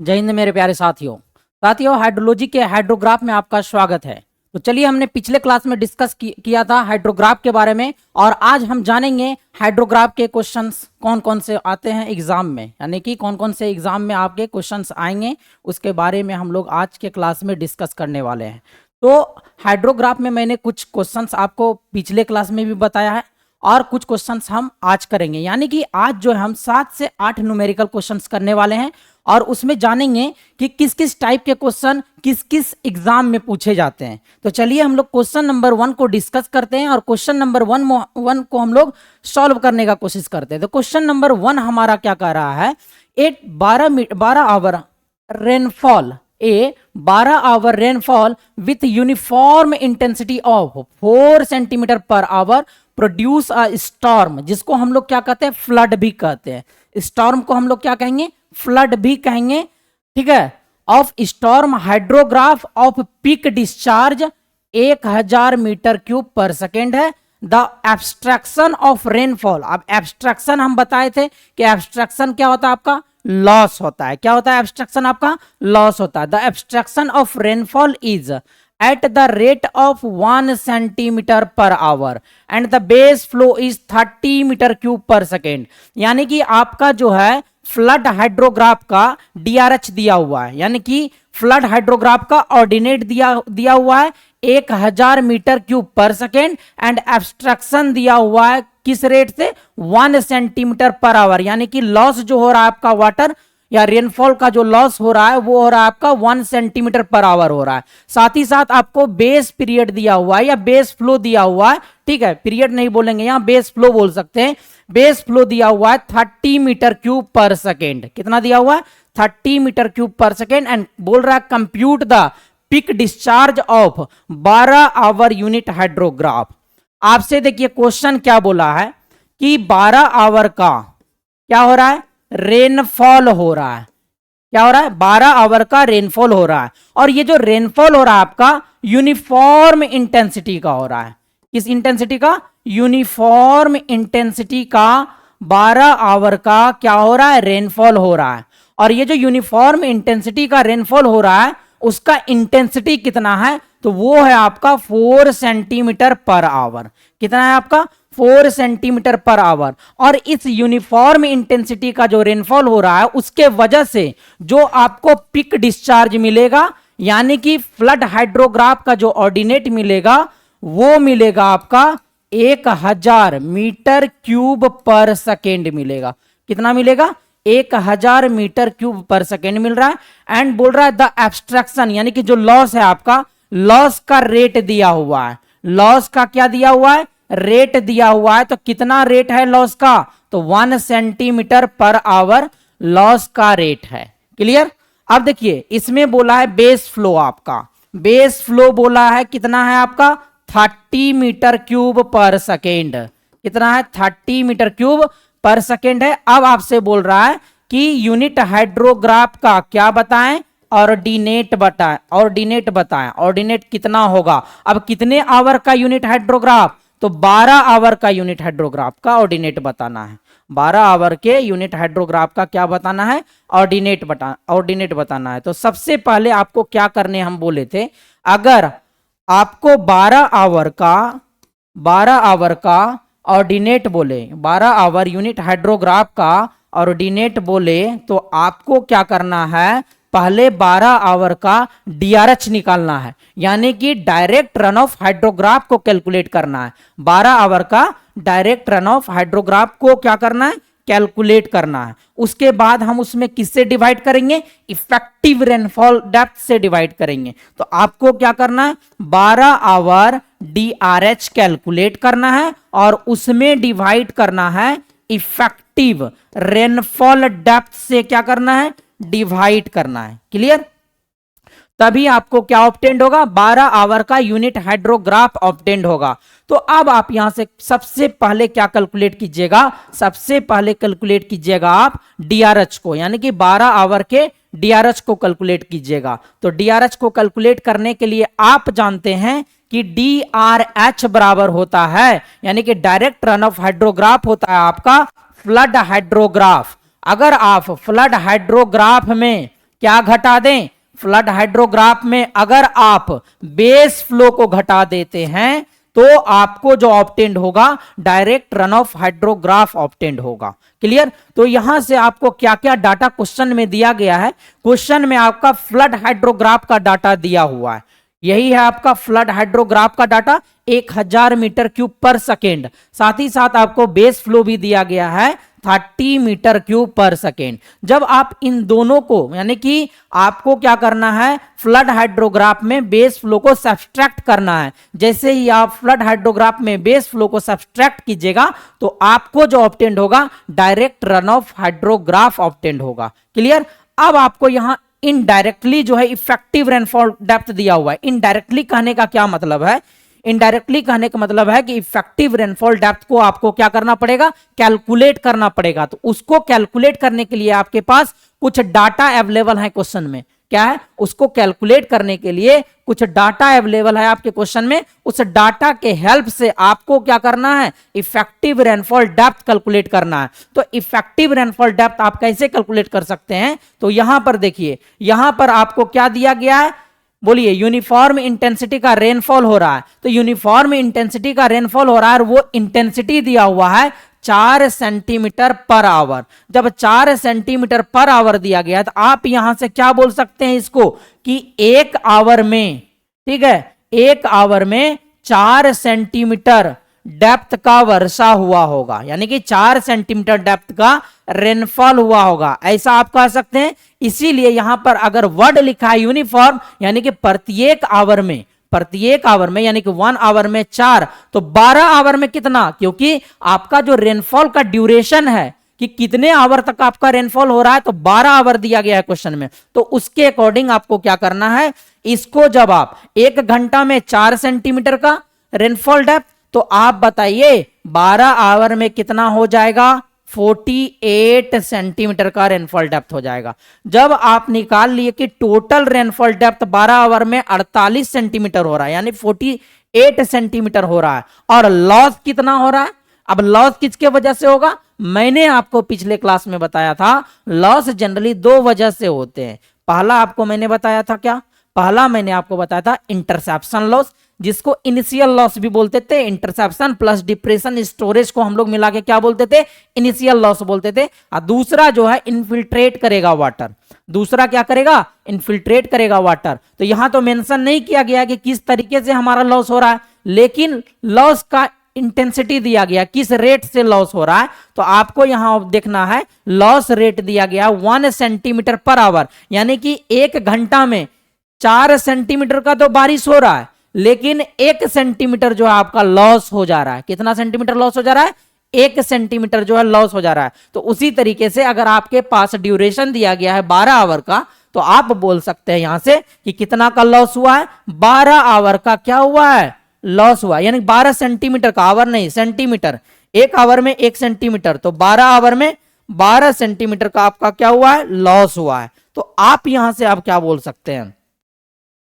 जय हिंद मेरे प्यारे साथियों हाइड्रोलॉजी के हाइड्रोग्राफ में आपका स्वागत है। तो चलिए, हमने पिछले क्लास में डिस्कस किया था हाइड्रोग्राफ के बारे में, और आज हम जानेंगे हाइड्रोग्राफ के क्वेश्चंस कौन कौन से आते हैं एग्जाम में, यानी कि कौन कौन से एग्जाम में आपके क्वेश्चंस आएंगे, उसके बारे में हम लोग आज के क्लास में डिस्कस करने वाले हैं। तो हाइड्रोग्राफ में मैंने कुछ क्वेश्चंस आपको पिछले क्लास में भी बताया है और कुछ क्वेश्चंस हम आज करेंगे, यानी कि आज जो है हम 7 से 8 न्यूमेरिकल क्वेश्चंस करने वाले हैं और उसमें जानेंगे कि किस किस टाइप के क्वेश्चन किस किस एग्जाम में पूछे जाते हैं। तो चलिए हम लोग क्वेश्चन नंबर 1 को डिस्कस करते हैं और क्वेश्चन नंबर 1 को हम लोग सॉल्व करने का कोशिश करते हैं। तो क्वेश्चन नंबर 1 हमारा क्या कह रहा है, 12 hour rainfall, 12 hour rainfall with uniform intensity of 4 centimetre per hour produce a storm, जिसको हम लोग क्या कहते हैं, फ्लड भी कहते हैं। स्टॉर्म को हम लोग क्या कहेंगे, फ्लड भी कहेंगे, ठीक है। Of storm hydrograph of peak discharge 1000 metre cube per second है। द एब्स्ट्रैक्शन ऑफ रेनफॉल, अब एब्स्ट्रैक्शन हम बताए थे कि एब्स्ट्रैक्शन क्या होता है, आपका लॉस होता है। क्या होता है एब्स्ट्रैक्शन, आपका लॉस होता है। The abstraction of rainfall is at the rate of 1 centimetre per hour and the base flow is 30 metre cube per second. यानी कि आपका जो है फ्लड हाइड्रोग्राफ का DRH दिया हुआ है, यानी कि फ्लड हाइड्रोग्राफ का ऑर्डिनेट दिया हुआ है 1000 metre cube per second and abstraction दिया हुआ है किस रेट से, 1 सेंटीमीटर पर आवर। यानी कि लॉस जो हो रहा है आपका वाटर या रेनफॉल का जो लॉस हो रहा है वो हो रहा है आपका 1 सेंटीमीटर पर आवर हो रहा है। साथ ही साथ आपको बेस पीरियड दिया हुआ है या बेस फ्लो दिया हुआ है, ठीक है, पीरियड नहीं बोलेंगे, यहां बेस फ्लो बोल सकते हैं। बेस फ्लो दिया हुआ है 30 मीटर क्यूब पर सेकेंड। कितना दिया हुआ है, 30 metre cube per second. And बोल रहा है compute the peak discharge of 12 hour unit hydrograph. आपसे देखिए क्वेश्चन क्या बोला है कि 12 आवर का क्या हो रहा है, रेनफॉल हो रहा है। क्या हो रहा है, 12 आवर का रेनफॉल हो रहा है। और ये जो रेनफॉल हो रहा है आपका यूनिफॉर्म इंटेंसिटी का हो रहा है। किस इंटेंसिटी का, यूनिफॉर्म इंटेंसिटी का 12 आवर का क्या हो रहा है, रेनफॉल हो रहा है। और ये जो यूनिफॉर्म इंटेंसिटी का रेनफॉल हो रहा है उसका इंटेंसिटी कितना है, तो वो है आपका 4 सेंटीमीटर पर आवर। कितना है आपका, 4 सेंटीमीटर पर आवर। और इस यूनिफॉर्म इंटेंसिटी का जो रेनफॉल हो रहा है उसके वजह से जो आपको पिक डिस्चार्ज मिलेगा, यानी कि फ्लड हाइड्रोग्राफ का जो ऑर्डिनेट मिलेगा वो मिलेगा आपका 1000 मीटर क्यूब पर सेकेंड मिलेगा। कितना मिलेगा, 1000 मीटर क्यूब पर सेकेंड मिल रहा है। एंड बोल रहा है द एब्स्ट्रैक्शन, यानी कि जो लॉस है आपका, लॉस का रेट दिया हुआ है। लॉस का क्या दिया हुआ है, रेट दिया हुआ है। तो कितना रेट है लॉस का, तो 1 सेंटीमीटर पर आवर लॉस का रेट है। क्लियर। अब देखिए इसमें बोला है बेस फ्लो, आपका बेस फ्लो बोला है कितना है आपका, 30 मीटर क्यूब पर सेकेंड। कितना है, 30 मीटर क्यूब पर सेकेंड है। अब आपसे बोल रहा है कि यूनिट हाइड्रोग्राफ का क्या बताएं, ऑर्डिनेट बताएं। ऑर्डिनेट बताएं, ऑर्डिनेट कितना होगा। अब कितने आवर का यूनिट हाइड्रोग्राफ, तो 12 आवर का यूनिट हाइड्रोग्राफ का ऑर्डिनेट बताना है। 12 आवर के यूनिट हाइड्रोग्राफ का क्या बताना है, ऑर्डिनेट बताना है। तो सबसे पहले आपको क्या करने हम बोले थे, अगर आपको 12 आवर का ऑर्डिनेट बोले, 12 आवर यूनिट हाइड्रोग्राफ का ऑर्डिनेट बोले, तो आपको क्या करना है, पहले 12 आवर का DRH निकालना है, यानी कि डायरेक्ट रन ऑफ हाइड्रोग्राफ को कैलकुलेट करना है। 12 आवर का डायरेक्ट रन ऑफ हाइड्रोग्राफ को क्या करना है, कैलकुलेट करना है। उसके बाद हम उसमें किससे डिवाइड करेंगे, इफेक्टिव रेनफॉल डेप्थ से डिवाइड करेंगे। तो आपको क्या करना है, 12 आवर DRH कैलकुलेट करना है और उसमें डिवाइड करना है इफेक्टिव रेनफॉल डेप्थ से, क्या करना है, डिवाइड करना है। क्लियर। तभी आपको क्या ऑब्टेंड होगा, 12 आवर का यूनिट हाइड्रोग्राफ ऑब्टेंड होगा। तो अब आप यहां से सबसे पहले क्या कैलकुलेट कीजिएगा, सबसे पहले कैलकुलेट कीजिएगा आप DRH को, यानी कि 12 आवर के DRH को कैलकुलेट कीजिएगा। तो DRH को कैलकुलेट करने के लिए आप जानते हैं कि DRH बराबर होता है, यानी कि डायरेक्ट रन ऑफ हाइड्रोग्राफ होता है आपका फ्लड हाइड्रोग्राफ। अगर आप फ्लड हाइड्रोग्राफ में क्या घटा दें? फ्लड हाइड्रोग्राफ में अगर आप बेस फ्लो को घटा देते हैं तो आपको जो ऑब्टेंड होगा direct runoff hydrograph obtained होगा। क्लियर? तो यहां से आपको क्या क्या डाटा क्वेश्चन में दिया गया है। क्वेश्चन में आपका फ्लड हाइड्रोग्राफ का डाटा दिया हुआ है, यही है आपका फ्लड हाइड्रोग्राफ का data 1000 metre cube per second. साथ ही साथ आपको बेस फ्लो भी दिया गया है 30 मीटर क्यूब पर सेकेंड। जब आप इन दोनों को यानी कि आपको क्या करना है, फ्लड हाइड्रोग्राफ में बेस फ्लो को सब्सट्रैक्ट करना है। जैसे ही आप फ्लड हाइड्रोग्राफ में बेस फ्लो को सब्सट्रैक्ट कीजिएगा तो आपको जो ऑब्टेंड होगा direct runoff hydrograph obtained होगा। क्लियर? अब आपको यहां इनडायरेक्टली जो है इफेक्टिव रेनफॉल डेप्थ दिया हुआ है। इनडायरेक्टली कहने का क्या मतलब है? इनडायरेक्टली कहने का मतलब है कि इफेक्टिव रेनफॉल डेप्थ को आपको क्या करना पड़ेगा, कैलकुलेट करना पड़ेगा। तो उसको कैलकुलेट करने के लिए आपके पास कुछ डाटा अवेलेबल है क्वेश्चन में। क्या है? उसको कैलकुलेट करने के लिए कुछ डाटा अवेलेबल है आपके क्वेश्चन में। उस डाटा के हेल्प से आपको क्या करना है, इफेक्टिव रेनफॉल डेप्थ कैलकुलेट करना है। तो इफेक्टिव रेनफॉल डेप्थ आप कैसे कैलकुलेट कर सकते हैं? तो यहां पर देखिए, यहां पर आपको क्या दिया गया है, बोलिए। यूनिफॉर्म इंटेंसिटी का रेनफॉल हो रहा है। तो यूनिफॉर्म इंटेंसिटी का रेनफॉल हो रहा है और वो इंटेंसिटी दिया हुआ है 4 सेंटीमीटर पर आवर। जब 4 सेंटीमीटर पर आवर दिया गया तो आप यहां से क्या बोल सकते हैं इसको कि 1 आवर में, ठीक है, 1 आवर में 4 सेंटीमीटर डेप्थ का वर्षा हुआ होगा, यानी कि 4 सेंटीमीटर डेप्थ का रेनफॉल हुआ होगा, ऐसा आप कह सकते हैं। इसीलिए यहां पर अगर वर्ड लिखा है यूनिफॉर्म यानी कि प्रत्येक आवर में, प्रत्येक आवर में यानी कि 1 आवर में 4, तो 12 आवर में कितना? क्योंकि आपका जो रेनफॉल का ड्यूरेशन है कि कितने आवर तक आपका रेनफॉल हो रहा है, तो 12 आवर दिया गया है क्वेश्चन में। तो उसके अकॉर्डिंग आपको क्या करना है, इसको जब आप 1 घंटा में 4 सेंटीमीटर का रेनफॉल डेप्थ, तो आप बताइए 12 आवर में कितना हो जाएगा, 48 सेंटीमीटर का रेनफॉल डेप्थ हो जाएगा। जब आप निकाल लिए कि टोटल रेनफॉल डेप्थ 12 आवर में 48 सेंटीमीटर हो रहा है, यानी 48 सेंटीमीटर हो रहा है, और लॉस कितना हो रहा है? अब लॉस किसके वजह से होगा? मैंने आपको पिछले क्लास में बताया था लॉस जनरली 2 वजह से होते हैं। पहला आपको मैंने बताया था क्या? पहला मैंने आपको बताया था इंटरसेप्शन लॉस, जिसको इनिशियल लॉस भी बोलते थे। इंटरसेप्शन प्लस डिप्रेशन स्टोरेज को हम लोग मिला के क्या बोलते थे? इनिशियल लॉस बोलते थे। और दूसरा जो है इन्फिल्ट्रेट करेगा वाटर। दूसरा क्या करेगा? इन्फिल्ट्रेट करेगा वाटर। तो यहां तो मेंशन नहीं किया गया कि किस तरीके से हमारा लॉस हो रहा है, लेकिन लॉस का इंटेंसिटी दिया गया, किस रेट से लॉस हो रहा है। तो आपको यहां देखना है लॉस रेट दिया गया 1 सेंटीमीटर पर आवर, यानी कि 1 घंटा में 4 सेंटीमीटर का तो बारिश हो रहा है, लेकिन 1 सेंटीमीटर जो है आपका लॉस हो जा रहा है। कितना सेंटीमीटर लॉस हो जा रहा है? 1 सेंटीमीटर जो है लॉस हो जा रहा है। तो उसी तरीके से अगर आपके पास ड्यूरेशन दिया गया है 12 आवर का, तो आप बोल सकते हैं यहां से कि कितना का लॉस हुआ है, 12 आवर का क्या हुआ है, लॉस हुआ, यानी 12 सेंटीमीटर का, आवर नहीं सेंटीमीटर, 1 आवर में 1 सेंटीमीटर, तो 12 आवर में 12 सेंटीमीटर का आपका क्या हुआ है, लॉस हुआ है। तो आप यहां से आप क्या बोल सकते हैं,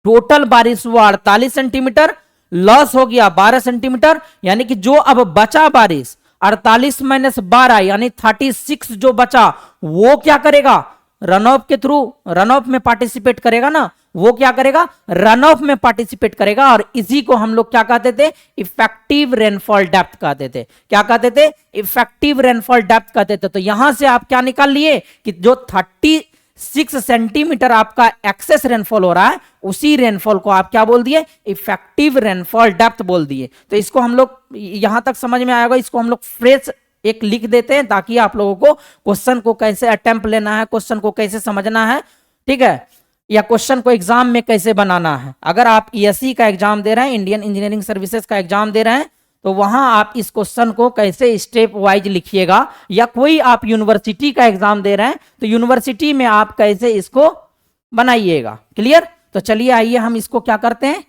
टोटल बारिश हुआ 48 सेंटीमीटर, लॉस हो गया 12 सेंटीमीटर, यानी कि जो अब बचा बारिश 48 माइनस 12 यानी 36 जो बचा, वो क्या करेगा, रन ऑफ के थ्रू, रन ऑफ में पार्टिसिपेट करेगा ना, वो क्या करेगा, रन ऑफ में पार्टिसिपेट करेगा। और इसी को हम लोग क्या कहते थे, इफेक्टिव रेनफॉल डेप्थ कहते थे। क्या कहते थे? इफेक्टिव रेनफॉल डेप्थ कहते थे। तो यहां से आप क्या निकाल लिए कि जो 36 सेंटीमीटर आपका एक्सेस रेनफॉल हो रहा है, उसी रेनफॉल को आप क्या बोल दिए, इफेक्टिव रेनफॉल डेप्थ बोल दिए। तो इसको हम लोग यहां तक समझ में आएगा, इसको हम लोग फ्रेज एक लिख देते हैं ताकि आप लोगों को क्वेश्चन को कैसे अटेम्प्ट लेना है, क्वेश्चन को कैसे समझना है, ठीक है, या क्वेश्चन को एग्जाम में कैसे बनाना है। अगर आप ईएससी का एग्जाम दे रहे हैं, इंडियन इंजीनियरिंग सर्विसेज का एग्जाम दे रहे हैं, तो वहां आप इस क्वेश्चन को कैसे स्टेप वाइज लिखिएगा, या कोई आप यूनिवर्सिटी का एग्जाम दे रहे हैं तो यूनिवर्सिटी में आप कैसे इसको बनाइएगा। क्लियर? तो चलिए आइए हम इसको क्या करते हैं,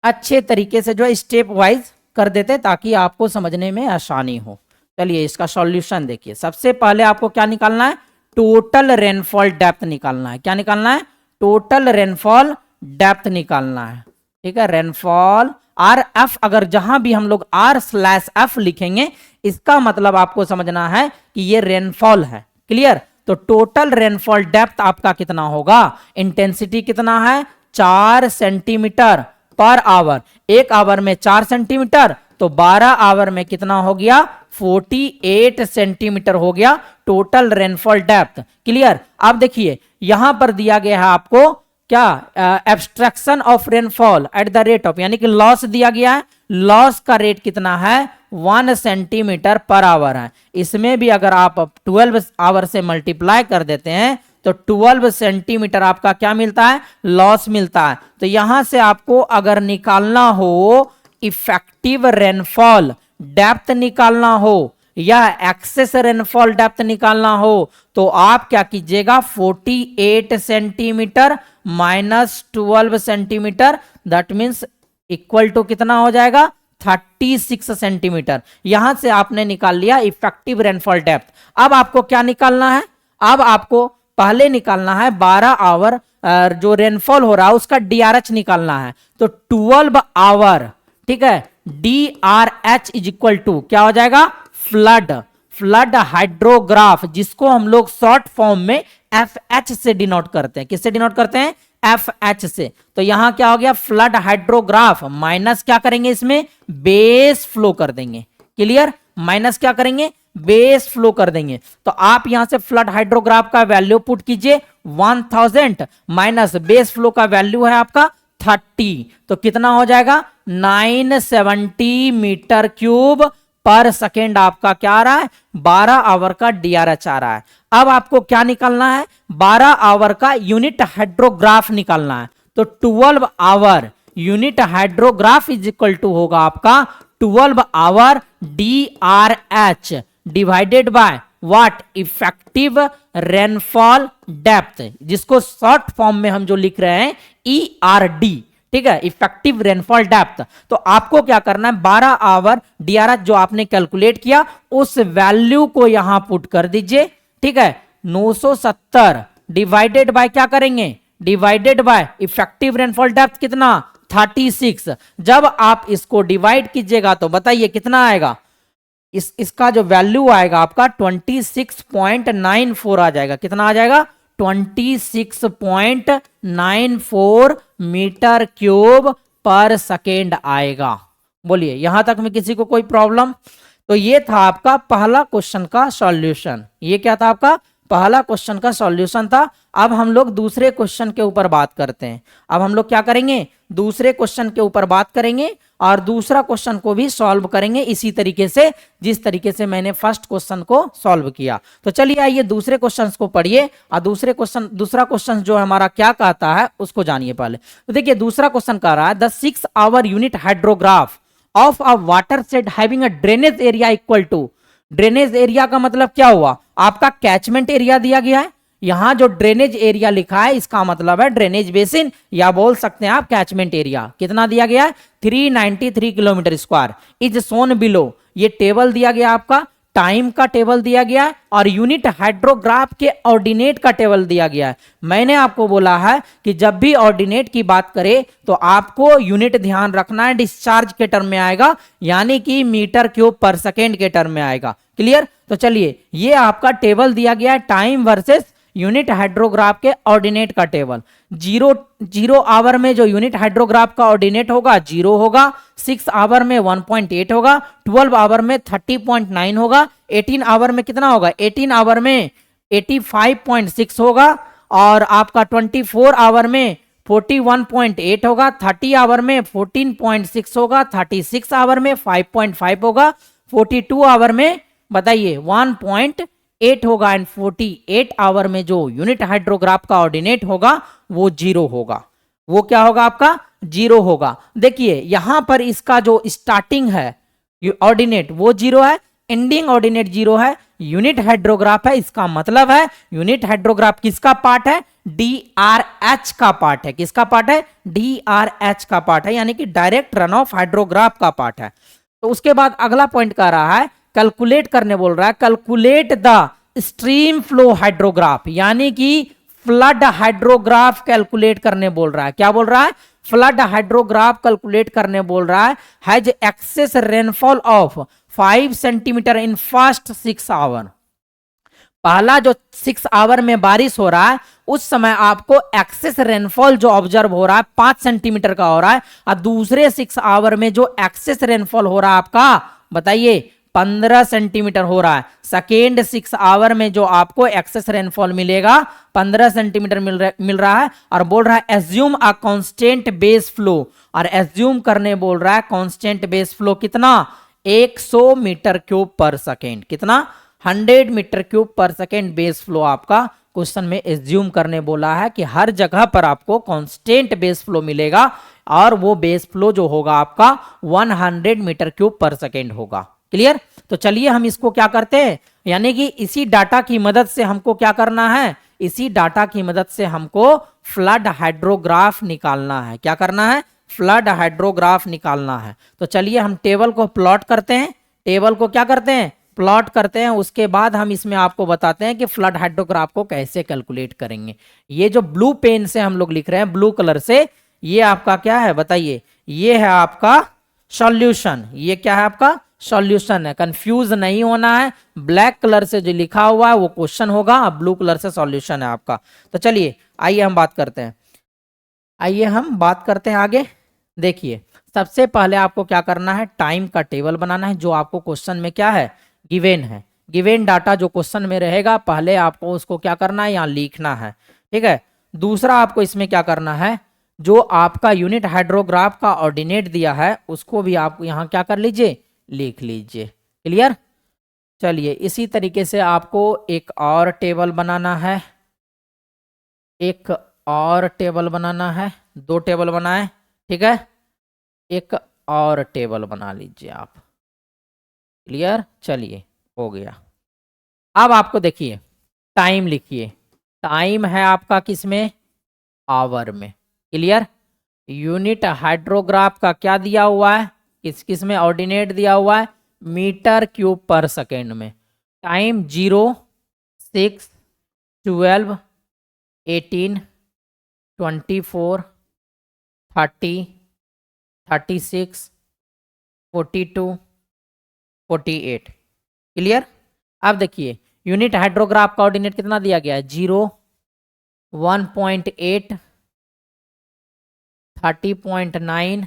अच्छे तरीके से जो स्टेप वाइज कर देते हैं ताकि आपको समझने में आसानी हो। चलिए इसका सॉल्यूशन देखिए। सबसे पहले आपको क्या निकालना है, टोटल रेनफॉल डेप्थ निकालना है। क्या निकालना है? टोटल रेनफॉल डेप्थ निकालना है। ठीक है, रेनफॉल आर एफ, अगर जहां भी हम लोग r/f लिखेंगे, इसका मतलब आपको समझना है कि ये रेनफॉल है। क्लियर? तो टोटल रेनफॉल डेप्थ आपका कितना होगा, इंटेंसिटी कितना है 4 सेंटीमीटर पर आवर, 1 आवर में 4 सेंटीमीटर, तो 12 आवर में कितना हो गया 48 सेंटीमीटर हो गया टोटल रेनफॉल डेप्थ। क्लियर। अब देखिए यहां पर दिया गया है आपको क्या, abstraction of rainfall at the rate of, यानी कि लॉस दिया गया है, लॉस का रेट कितना है 1 सेंटीमीटर पर आवर है। इसमें भी अगर आप 12 आवर से मल्टीप्लाई कर देते हैं तो 12 सेंटीमीटर आपका क्या मिलता है, लॉस मिलता है। तो यहां से आपको अगर निकालना हो इफेक्टिव रेनफॉल डेप्थ निकालना हो या एक्सेस रेनफॉल डेप्थ निकालना हो तो आप क्या कीजिएगा 48 centimetre minus 12 centimetre, that means equal to कितना हो जाएगा 36 सेंटीमीटर। यहां से आपने निकाल लिया इफेक्टिव रेनफॉल डेप्थ। अब आपको क्या निकालना है, अब आपको पहले निकालना है 12 आवर जो रेनफॉल हो रहा है उसका डीआरएच निकालना है। तो 12 आवर, ठीक है, DRH इज इक्वल टू क्या हो जाएगा, फ्लड हाइड्रोग्राफ, जिसको हम लोग शॉर्ट फॉर्म में FH से डिनोट करते हैं। किससे डिनोट करते हैं, FH से। तो यहां क्या हो गया फ्लड हाइड्रोग्राफ माइनस क्या करेंगे इसमें बेस फ्लो कर देंगे। क्लियर, माइनस क्या करेंगे बेस फ्लो कर देंगे। तो आप यहां से फ्लड हाइड्रोग्राफ का वैल्यू पुट कीजिए 1000 माइनस बेस फ्लो का वैल्यू है आपका 30, तो कितना हो जाएगा 970 मीटर क्यूब पर सेकेंड आपका क्या आ रहा है 12 आवर का डीआरएच आ रहा है। अब आपको क्या निकालना है 12 आवर का यूनिट हाइड्रोग्राफ निकालना है। तो 12 hour unit hydrograph is equal to होगा आपका 12 hour DRH divided by what, effective rainfall depth, जिसको शॉर्ट फॉर्म में हम जो लिख रहे हैं ERD, ठीक है, इफेक्टिव रेनफॉल डेप्थ। तो आपको क्या करना है 12 आवर डीआरएच जो आपने कैलकुलेट किया उस वैल्यू को यहां पुट कर दीजिए, ठीक है, 970 डिवाइडेड बाय क्या करेंगे, divided by effective rainfall depth कितना 36। जब आप इसको डिवाइड कीजिएगा तो बताइए कितना आएगा, इसका जो वैल्यू आएगा आपका 26.94 आ जाएगा। कितना आ जाएगा 26.94 मीटर क्यूब पर सेकेंड आएगा। बोलिए यहां तक में किसी को कोई प्रॉब्लम। तो ये था आपका पहला क्वेश्चन का सॉल्यूशन। ये क्या था आपका पहला क्वेश्चन का सॉल्यूशन था। अब हम लोग दूसरे क्वेश्चन के ऊपर बात करते हैं। अब हम लोग क्या करेंगे दूसरे क्वेश्चन के ऊपर बात करेंगे और दूसरा क्वेश्चन को भी सॉल्व करेंगे इसी तरीके से जिस तरीके से मैंने फर्स्ट क्वेश्चन को सॉल्व किया। तो चलिए आइए दूसरे क्वेश्चन को पढ़िए और दूसरा क्वेश्चन जो हमारा क्या कहता है उसको जानिए पहले। तो देखिए दूसरा क्वेश्चन कह रहा है the 6 hour unit hydrograph of a watershed having a drainage area equal to, drainage area का मतलब क्या हुआ आपका कैचमेंट एरिया दिया गया है। यहां जो ड्रेनेज एरिया लिखा है इसका मतलब है ड्रेनेज बेसिन या बोल सकते हैं आप कैचमेंट एरिया। कितना दिया गया है 393 kilometre square is Son below. ये टेबल दिया गया आपका, टाइम का टेबल दिया गया है और यूनिट हाइड्रोग्राफ के ऑर्डिनेट का टेबल दिया गया है। मैंने आपको बोला है कि जब भी ऑर्डिनेट की बात करें तो आपको यूनिट ध्यान रखना है डिस्चार्ज के टर्म में आएगा, यानी कि मीटर क्यूब पर सेकेंड के टर्म में आएगा। क्लियर। तो चलिए ये आपका टेबल दिया गया है टाइम वर्सेस यूनिट हाइड्रोग्राफ के ऑर्डिनेट का टेबल। जीरो आवर में जो यूनिट हाइड्रोग्राफ का ऑर्डिनेट होगा 0 होगा, 6 आवर में 1.8 होगा, 12 आवर में 30.9 होगा, 18 आवर में कितना होगा 18 आवर में 85.6 होगा और आपका 24 आवर में 41.8 होगा, 30 आवर में 14.6 होगा, 36 आवर में 5.5 होगा, 42 आवर में बताइए 1.8 होगा एंड 48 आवर में जो यूनिट हाइड्रोग्राफ का ऑर्डिनेट होगा वो 0 होगा। वो क्या होगा आपका 0 होगा। देखिए यहां पर इसका जो स्टार्टिंग है ऑर्डिनेट वो 0 है, एंडिंग ऑर्डिनेट 0 है, यूनिट हाइड्रोग्राफ है। इसका मतलब है यूनिट हाइड्रोग्राफ किसका पार्ट है DRH का पार्ट है। किसका पार्ट है DRH का पार्ट है, यानी कि डायरेक्ट रन ऑफ हाइड्रोग्राफ का पार्ट है। तो उसके बाद अगला पॉइंट कह रहा है कैलकुलेट करने बोल रहा है, calculate the stream flow hydrograph, यानी कि फ्लड हाइड्रोग्राफ कैलकुलेट करने बोल रहा है। क्या बोल रहा है फ्लड हाइड्रोग्राफ कैलकुलेट करने बोल रहा है। Has excess rainfall of 5 centimetre in first 6 hour. पहला जो 6 आवर में बारिश हो रहा है उस समय आपको एक्सेस रेनफॉल जो ऑब्जर्व हो रहा है 5 सेंटीमीटर का हो रहा है, और दूसरे 6 आवर में जो एक्सेस रेनफॉल हो रहा है आपका बताइए 15 सेंटीमीटर हो रहा है। सेकेंड 6 आवर में जो आपको एक्सेस रेनफॉल मिलेगा 15 सेंटीमीटर मिल रहा है, और बोल रहा है assume a constant base flow, और एज्यूम करने बोल रहा है कांस्टेंट बेस फ्लो कितना 100 मीटर क्यूब पर सेकेंड, कितना 100 metre cube per second base flow आपका क्वेश्चन में एज्यूम करने बोला है कि हर जगह पर आपको कांस्टेंट बेस फ्लो मिलेगा, और वो बेस फ्लो जो होगा आपका 100 मीटर क्यूब पर सेकेंड होगा। क्लियर? तो चलिए हम इसको क्या करते हैं, यानी कि इसी डाटा की मदद से हमको क्या करना है, इसी डाटा की मदद से हमको फ्लड हाइड्रोग्राफ निकालना है। क्या करना है? फ्लड हाइड्रोग्राफ निकालना है। तो चलिए हम टेबल को प्लॉट करते हैं, टेबल को क्या करते हैं, प्लॉट करते हैं। उसके बाद हम इसमें आपको बताते हैं कि फ्लड हाइड्रोग्राफ को कैसे कैलकुलेट करेंगे। ये जो ब्लू पेन से हम लोग लिख रहे हैं, ब्लू कलर से, ये आपका क्या है बताइए, ये है आपका सॉल्यूशन। ये क्या है आपका सॉल्यूशन है, कंफ्यूज नहीं होना है। ब्लैक कलर से जो लिखा हुआ है वो क्वेश्चन होगा, ब्लू कलर से सॉल्यूशन है आपका। तो चलिए आइए हम बात करते हैं, आइए हम बात करते हैं आगे। देखिए सबसे पहले आपको क्या करना है, टाइम का टेबल बनाना है जो आपको क्वेश्चन में क्या है गिवेन है। गिवेन डाटा जो क्वेश्चन में रहेगा पहले आपको उसको क्या करना है यहाँ लिखना है, ठीक है। दूसरा आपको इसमें क्या करना है, जो आपका यूनिट हाइड्रोग्राफ का ऑर्डिनेट दिया है उसको भी आप यहाँ क्या कर लीजिए, लिख लीजिए। क्लियर? चलिए इसी तरीके से आपको एक और टेबल बनाना है, एक और टेबल बनाना है, 2 टेबल बनाए, ठीक है। एक और टेबल बना लीजिए आप। क्लियर? चलिए हो गया। अब आपको देखिए टाइम लिखिए, टाइम है आपका किसमें, आवर में। क्लियर? यूनिट हाइड्रोग्राफ का क्या दिया हुआ है, किस किस में ऑर्डिनेट दिया हुआ है, मीटर क्यूब पर सेकेंड में। टाइम 0, 6, 12, 18, 24, 30, 36, 42, 48। क्लियर? अब देखिए यूनिट हाइड्रोग्राफ का ऑर्डिनेट कितना दिया गया है, 0, 1.8, 30.9,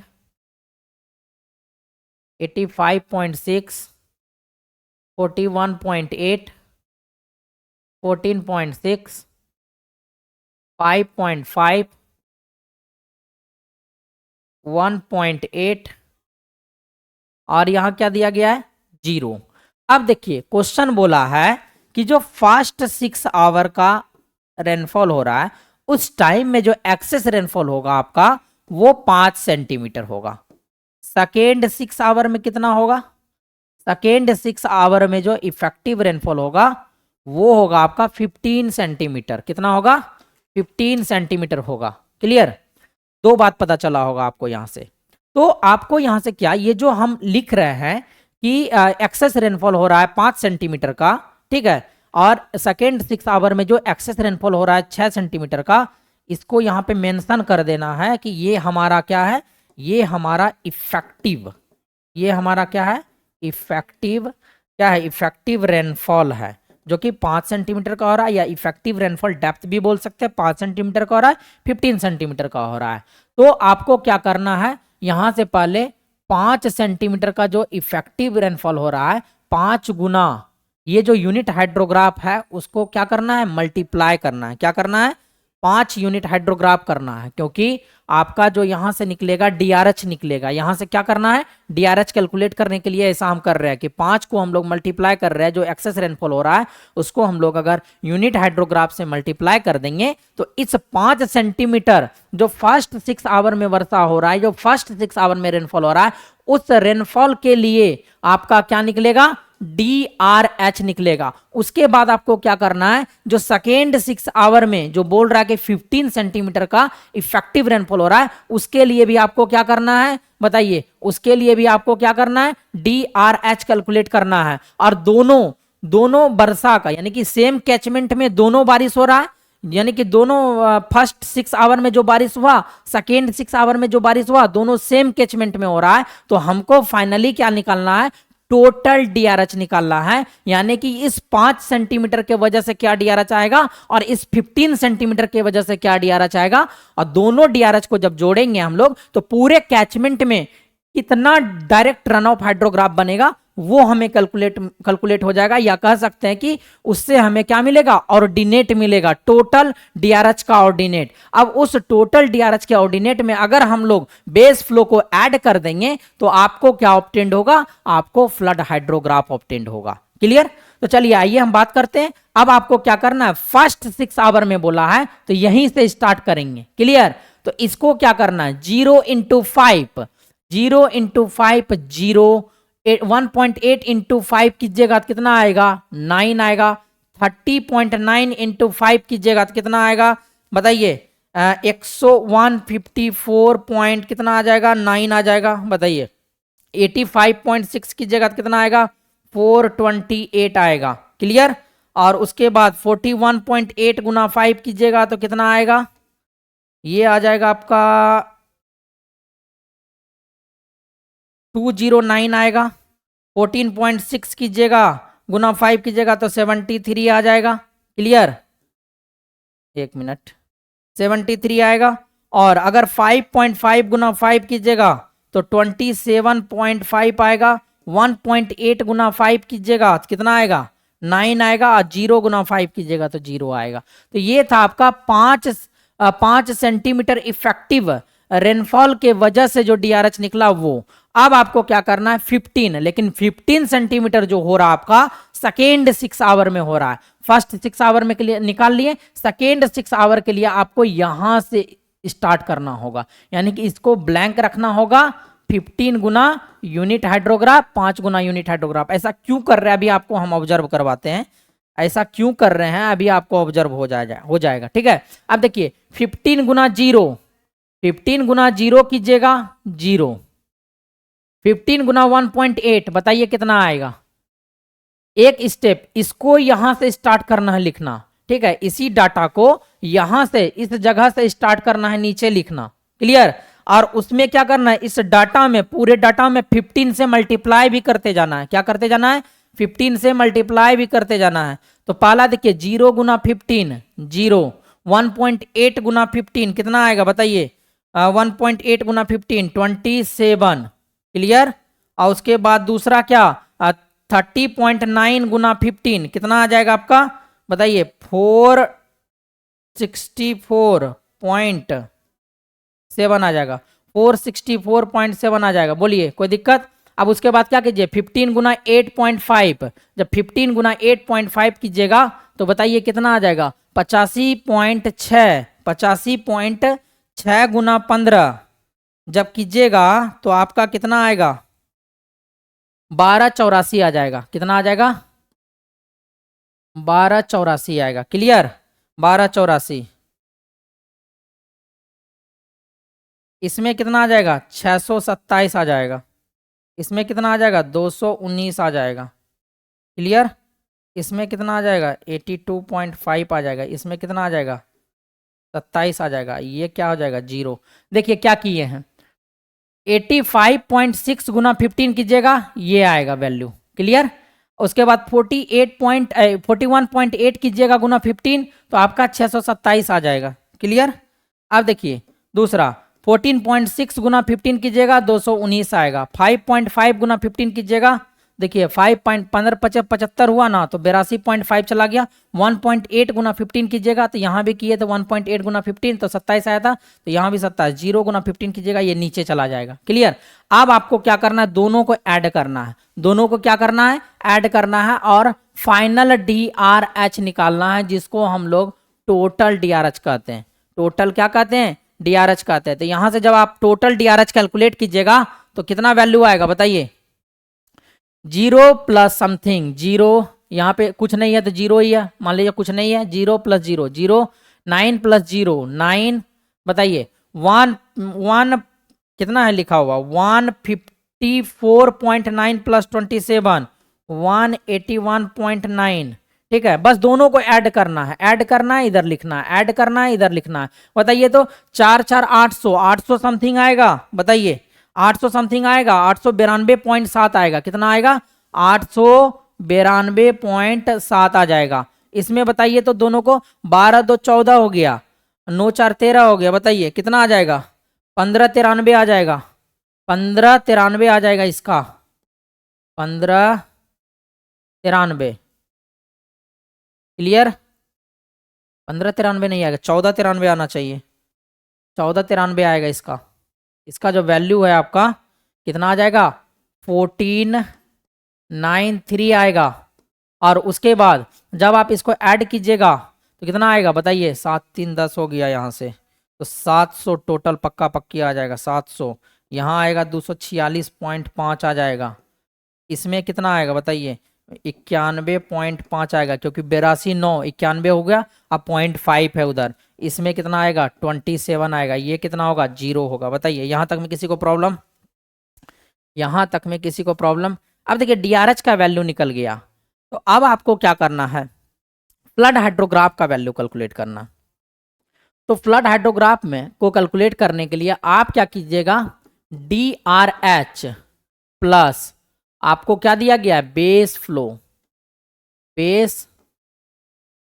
85.6, 41.8, 14.6, 5.5, 1.8, और यहां क्या दिया गया है 0। अब देखिए क्वेश्चन बोला है कि जो फर्स्ट 6 आवर का रेनफॉल हो रहा है उस टाइम में जो एक्सेस रेनफॉल होगा आपका वो 5 सेंटीमीटर होगा। सेकेंड 6 आवर में कितना होगा, सेकेंड 6 आवर में जो इफेक्टिव रेनफॉल होगा वो होगा आपका 15 सेंटीमीटर। कितना होगा, 15 सेंटीमीटर होगा। क्लियर? 2 बात पता चला होगा आपको यहां से। तो आपको यहां से क्या, ये जो हम लिख रहे हैं कि एक्सेस रेनफॉल हो रहा है 5 सेंटीमीटर का, ठीक है, और सेकेंड 6 आवर में जो एक्सेस रेनफॉल हो रहा है 6 सेंटीमीटर का, इसको यहाँ पे मेंशन कर देना है कि ये हमारा क्या है, ये हमारा इफेक्टिव, ये हमारा क्या है इफेक्टिव, क्या है इफेक्टिव रेनफॉल है जो कि 5 सेंटीमीटर का हो रहा है, या इफेक्टिव रेनफॉल डेप्थ भी बोल सकते हैं, 5 सेंटीमीटर का हो रहा है, 15 सेंटीमीटर का हो रहा है। तो आपको क्या करना है, यहां से पहले 5 सेंटीमीटर का जो इफेक्टिव रेनफॉल हो रहा है 5 गुना ये जो यूनिट हाइड्रोग्राफ है उसको क्या करना है, मल्टीप्लाई करना है। क्या करना है, 5 यूनिट हाइड्रोग्राफ करना है, क्योंकि आपका जो यहां से निकलेगा डीआरएच निकलेगा। यहां से क्या करना है, डीआरएच कैलकुलेट करने के लिए ऐसा हम कर रहे हैं कि 5 को हम लोग मल्टीप्लाई कर रहे हैं, जो एक्सेस रेनफॉल हो रहा है उसको हम लोग अगर यूनिट हाइड्रोग्राफ से मल्टीप्लाई कर देंगे तो इस 5 सेंटीमीटर जो फर्स्ट 6 आवर में वर्षा हो रहा है, जो फर्स्ट 6 आवर में रेनफॉल हो रहा है, उस रेनफॉल के लिए आपका क्या निकलेगा, DRH निकलेगा। उसके बाद आपको क्या करना है, जो सेकेंड 6 आवर में जो बोल रहा है कि 15 सेंटीमीटर का इफेक्टिव रेनफॉल हो रहा है, उसके लिए भी आपको क्या करना है बताइए, उसके लिए भी आपको क्या करना है, DRH कैलकुलेट करना है। और दोनों वर्षा का, यानी कि सेम कैचमेंट में दोनों बारिश हो रहा है, यानी कि दोनों फर्स्ट 6 आवर में जो बारिश हुआ, सेकेंड 6 आवर में जो बारिश हुआ, दोनों सेम कैचमेंट में हो रहा है। तो हमको फाइनली क्या निकालना है, टोटल डीआरएच निकालना है, यानी कि इस 5 सेंटीमीटर के वजह से क्या डीआरएच आएगा और इस 15 सेंटीमीटर के वजह से क्या डीआरएच आएगा, और दोनों डीआरएच को जब जोड़ेंगे हम लोग तो पूरे कैचमेंट में कितना डायरेक्ट रन ऑफ हाइड्रोग्राफ बनेगा वो हमें कैलकुलेट हो जाएगा, या कह सकते हैं कि उससे हमें क्या मिलेगा, ऑर्डिनेट मिलेगा, टोटल डीआरएच का ऑर्डिनेट। अब उस टोटल डीआरएच के ऑर्डिनेट में अगर हम लोग बेस फ्लो को ऐड कर देंगे तो आपको क्या ऑब्टेंड होगा, आपको फ्लड हाइड्रोग्राफ ऑब्टेंड होगा। क्लियर? तो चलिए आइए हम बात करते हैं। अब आपको क्या करना है, फर्स्ट 6 आवर में बोला है तो यहीं से स्टार्ट करेंगे। क्लियर? तो इसको क्या करना है, 0 इंटू 5, 0 इंटू 5 0, 1.8 इंटू 5 कीजिएगा तो कितना आएगा, 9 आएगा। 30.9 इंटू 5 कीजिएगा तो कितना आएगा बताइए, 154 पॉइंट कितना आ जाएगा, 9 आ जाएगा। बताइए 85.6 कीजिएगा तो कितना आएगा, 428 आएगा। क्लियर? और उसके बाद 41.8 गुना 5 कीजिएगा तो कितना आएगा, ये आ जाएगा आपका 209 आएगा। 14.6 कीजिएगा गुना 5 कीजिएगा तो 73 आ जाएगा। क्लियर? एक मिनट, 73 आएगा। और अगर 5.5 गुना 5 कीजिएगा तो 27.5 आएगा। 1.8 गुना 5 कीजिएगा तो कितना आएगा, 9 आएगा। और 0 गुना 5 कीजिएगा तो 0 आएगा। तो ये था आपका 5 सेंटीमीटर इफेक्टिव रेनफॉल के वजह से जो डीआरएच निकला वो। अब आपको क्या करना है 15, लेकिन 15 सेंटीमीटर जो हो रहा है आपका सेकेंड 6 आवर में हो रहा है। फर्स्ट 6 आवर में के लिए निकाल लिए, सेकेंड 6 आवर के लिए आपको यहां से स्टार्ट करना होगा, यानी कि इसको ब्लैंक रखना होगा। 15 गुना यूनिट हाइड्रोग्राफ, 5 गुना यूनिट हाइड्रोग्राफ। ऐसा क्यों कर रहे हैं अभी आपको हम ऑब्जर्व करवाते हैं, ऐसा क्यों कर रहे हैं अभी आपको ऑब्जर्व हो जाएगा। ठीक है? अब देखिए 15 गुना 0, 15 गुना 0 कीजिएगा 0, 15 गुना 1.8 बताइए कितना आएगा। एक स्टेप इसको यहां से स्टार्ट करना है लिखना। ठीक है? इसी डाटा को यहां से इस जगह से स्टार्ट करना है नीचे लिखना। क्लियर? और उसमें क्या करना है, इस डाटा में पूरे डाटा में 15 से मल्टीप्लाई भी करते जाना है। क्या करते जाना है, 15 से मल्टीप्लाई भी करते जाना है। तो पहला देखिए 0 गुना 15 0, 1.8 गुना 15 कितना आएगा बताइए, 1.8 गुना 15 27। क्लियर? और उसके बाद दूसरा क्या, 30.9 गुना 15 कितना आ जाएगा आपका बताइए, 464.7 आ जाएगा। 464.7 आ जाएगा। बोलिए कोई दिक्कत? अब उसके बाद क्या कीजिए, 15 गुना 8.5, जब 15 गुना 8.5 कीजिएगा तो बताइए कितना आ जाएगा, 85.6। 85.6 गुना 15 जब कीजिएगा तो आपका कितना आएगा, 1284 आ जाएगा। कितना आ जाएगा, 1284 आएगा। क्लियर? 1284। इसमें कितना आ जाएगा, 627 आ जाएगा। इसमें कितना आ जाएगा, 219 आ जाएगा। क्लियर? इसमें कितना आ जाएगा, 82.5 आ जाएगा। इसमें कितना आ जाएगा, 27 आ जाएगा। ये क्या हो जाएगा, 0। देखिए क्या किए हैं, 85.6 गुना 15 कीजिएगा, ये आएगा वैल्यू। क्लियर? उसके बाद 41.8 कीजिएगा गुना 15 तो आपका 627 आ जाएगा। क्लियर? अब देखिए दूसरा 14.6 गुना 15 कीजिएगा 219 आएगा। 5.5 गुना 15 कीजिएगा, देखिए 5.15 हुआ ना तो 82.5 चला गया। 1.8 गुना 15 कीजिएगा तो यहाँ भी किए तो 1.8 गुना 15 तो 27 आया था, तो यहाँ भी 27। 0 गुना 15 कीजिएगा, ये नीचे चला जाएगा। क्लियर? अब आपको क्या करना है, दोनों को ऐड करना है। दोनों को क्या करना है, ऐड करना है और फाइनल DRH निकालना है, जिसको हम लोग टोटल DRH कहते हैं। टोटल क्या कहते हैं, DRH कहते हैं। तो यहां से जब आप टोटल DRH कैलकुलेट कीजिएगा तो कितना वैल्यू आएगा बताइए, 0 प्लस समथिंग 0, यहाँ पे कुछ नहीं है तो 0 ही है, मान लीजिए कुछ नहीं है, 0 प्लस 0 0, 9 प्लस 0 9, बताइए 1 कितना है लिखा हुआ, 154.9 प्लस 27 181.9। ठीक है? बस दोनों को ऐड करना है, ऐड करना है इधर लिखना है, ऐड करना है इधर लिखना है। बताइए तो 4 4 800, 800 समथिंग आएगा। बताइए 800 समथिंग आएगा, 892.7 आएगा। कितना आएगा, 892.7 आ जाएगा। इसमें बताइए तो दोनों को 12 2 14 हो गया, 9 4 13 हो गया, बताइए कितना आ जाएगा? 1593 आ जाएगा, 1593 आ जाएगा इसका, 1593। क्लियर? 1593 नहीं आएगा, 1493 आना चाहिए, 1493 आएगा इसका। इसका जो वैल्यू है आपका कितना आ जाएगा? 1493 आएगा। और उसके बाद जब आप इसको ऐड कीजिएगा तो कितना आएगा बताइए? 7 3 10 हो गया यहाँ से, तो 700 टोटल पक्का पक्की आ जाएगा 700। यहाँ आएगा 246.5 आ जाएगा। इसमें कितना आएगा बताइए? 91.5 आएगा, क्योंकि 82 9 91 हो गया, अब 0.5 है उधर। इसमें कितना आएगा? 27 आएगा। ये कितना होगा? 0 होगा। बताइए यहाँ तक में किसी को प्रॉब्लम? यहाँ तक में किसी को प्रॉब्लम? अब देखिए डीआरएच का वैल्यू निकल गया, तो अब आपको क्या करना है? फ्लड हाइड्रोग्राफ का वैल्यू कैलकुलेट करना। तो फ्लड हाइड्रोग्राफ में को कैलकुलेट करने के लिए आप क्या कीजिएगा? डीआरएच प्लस आपको क्या दिया गया है? Base flow. बेस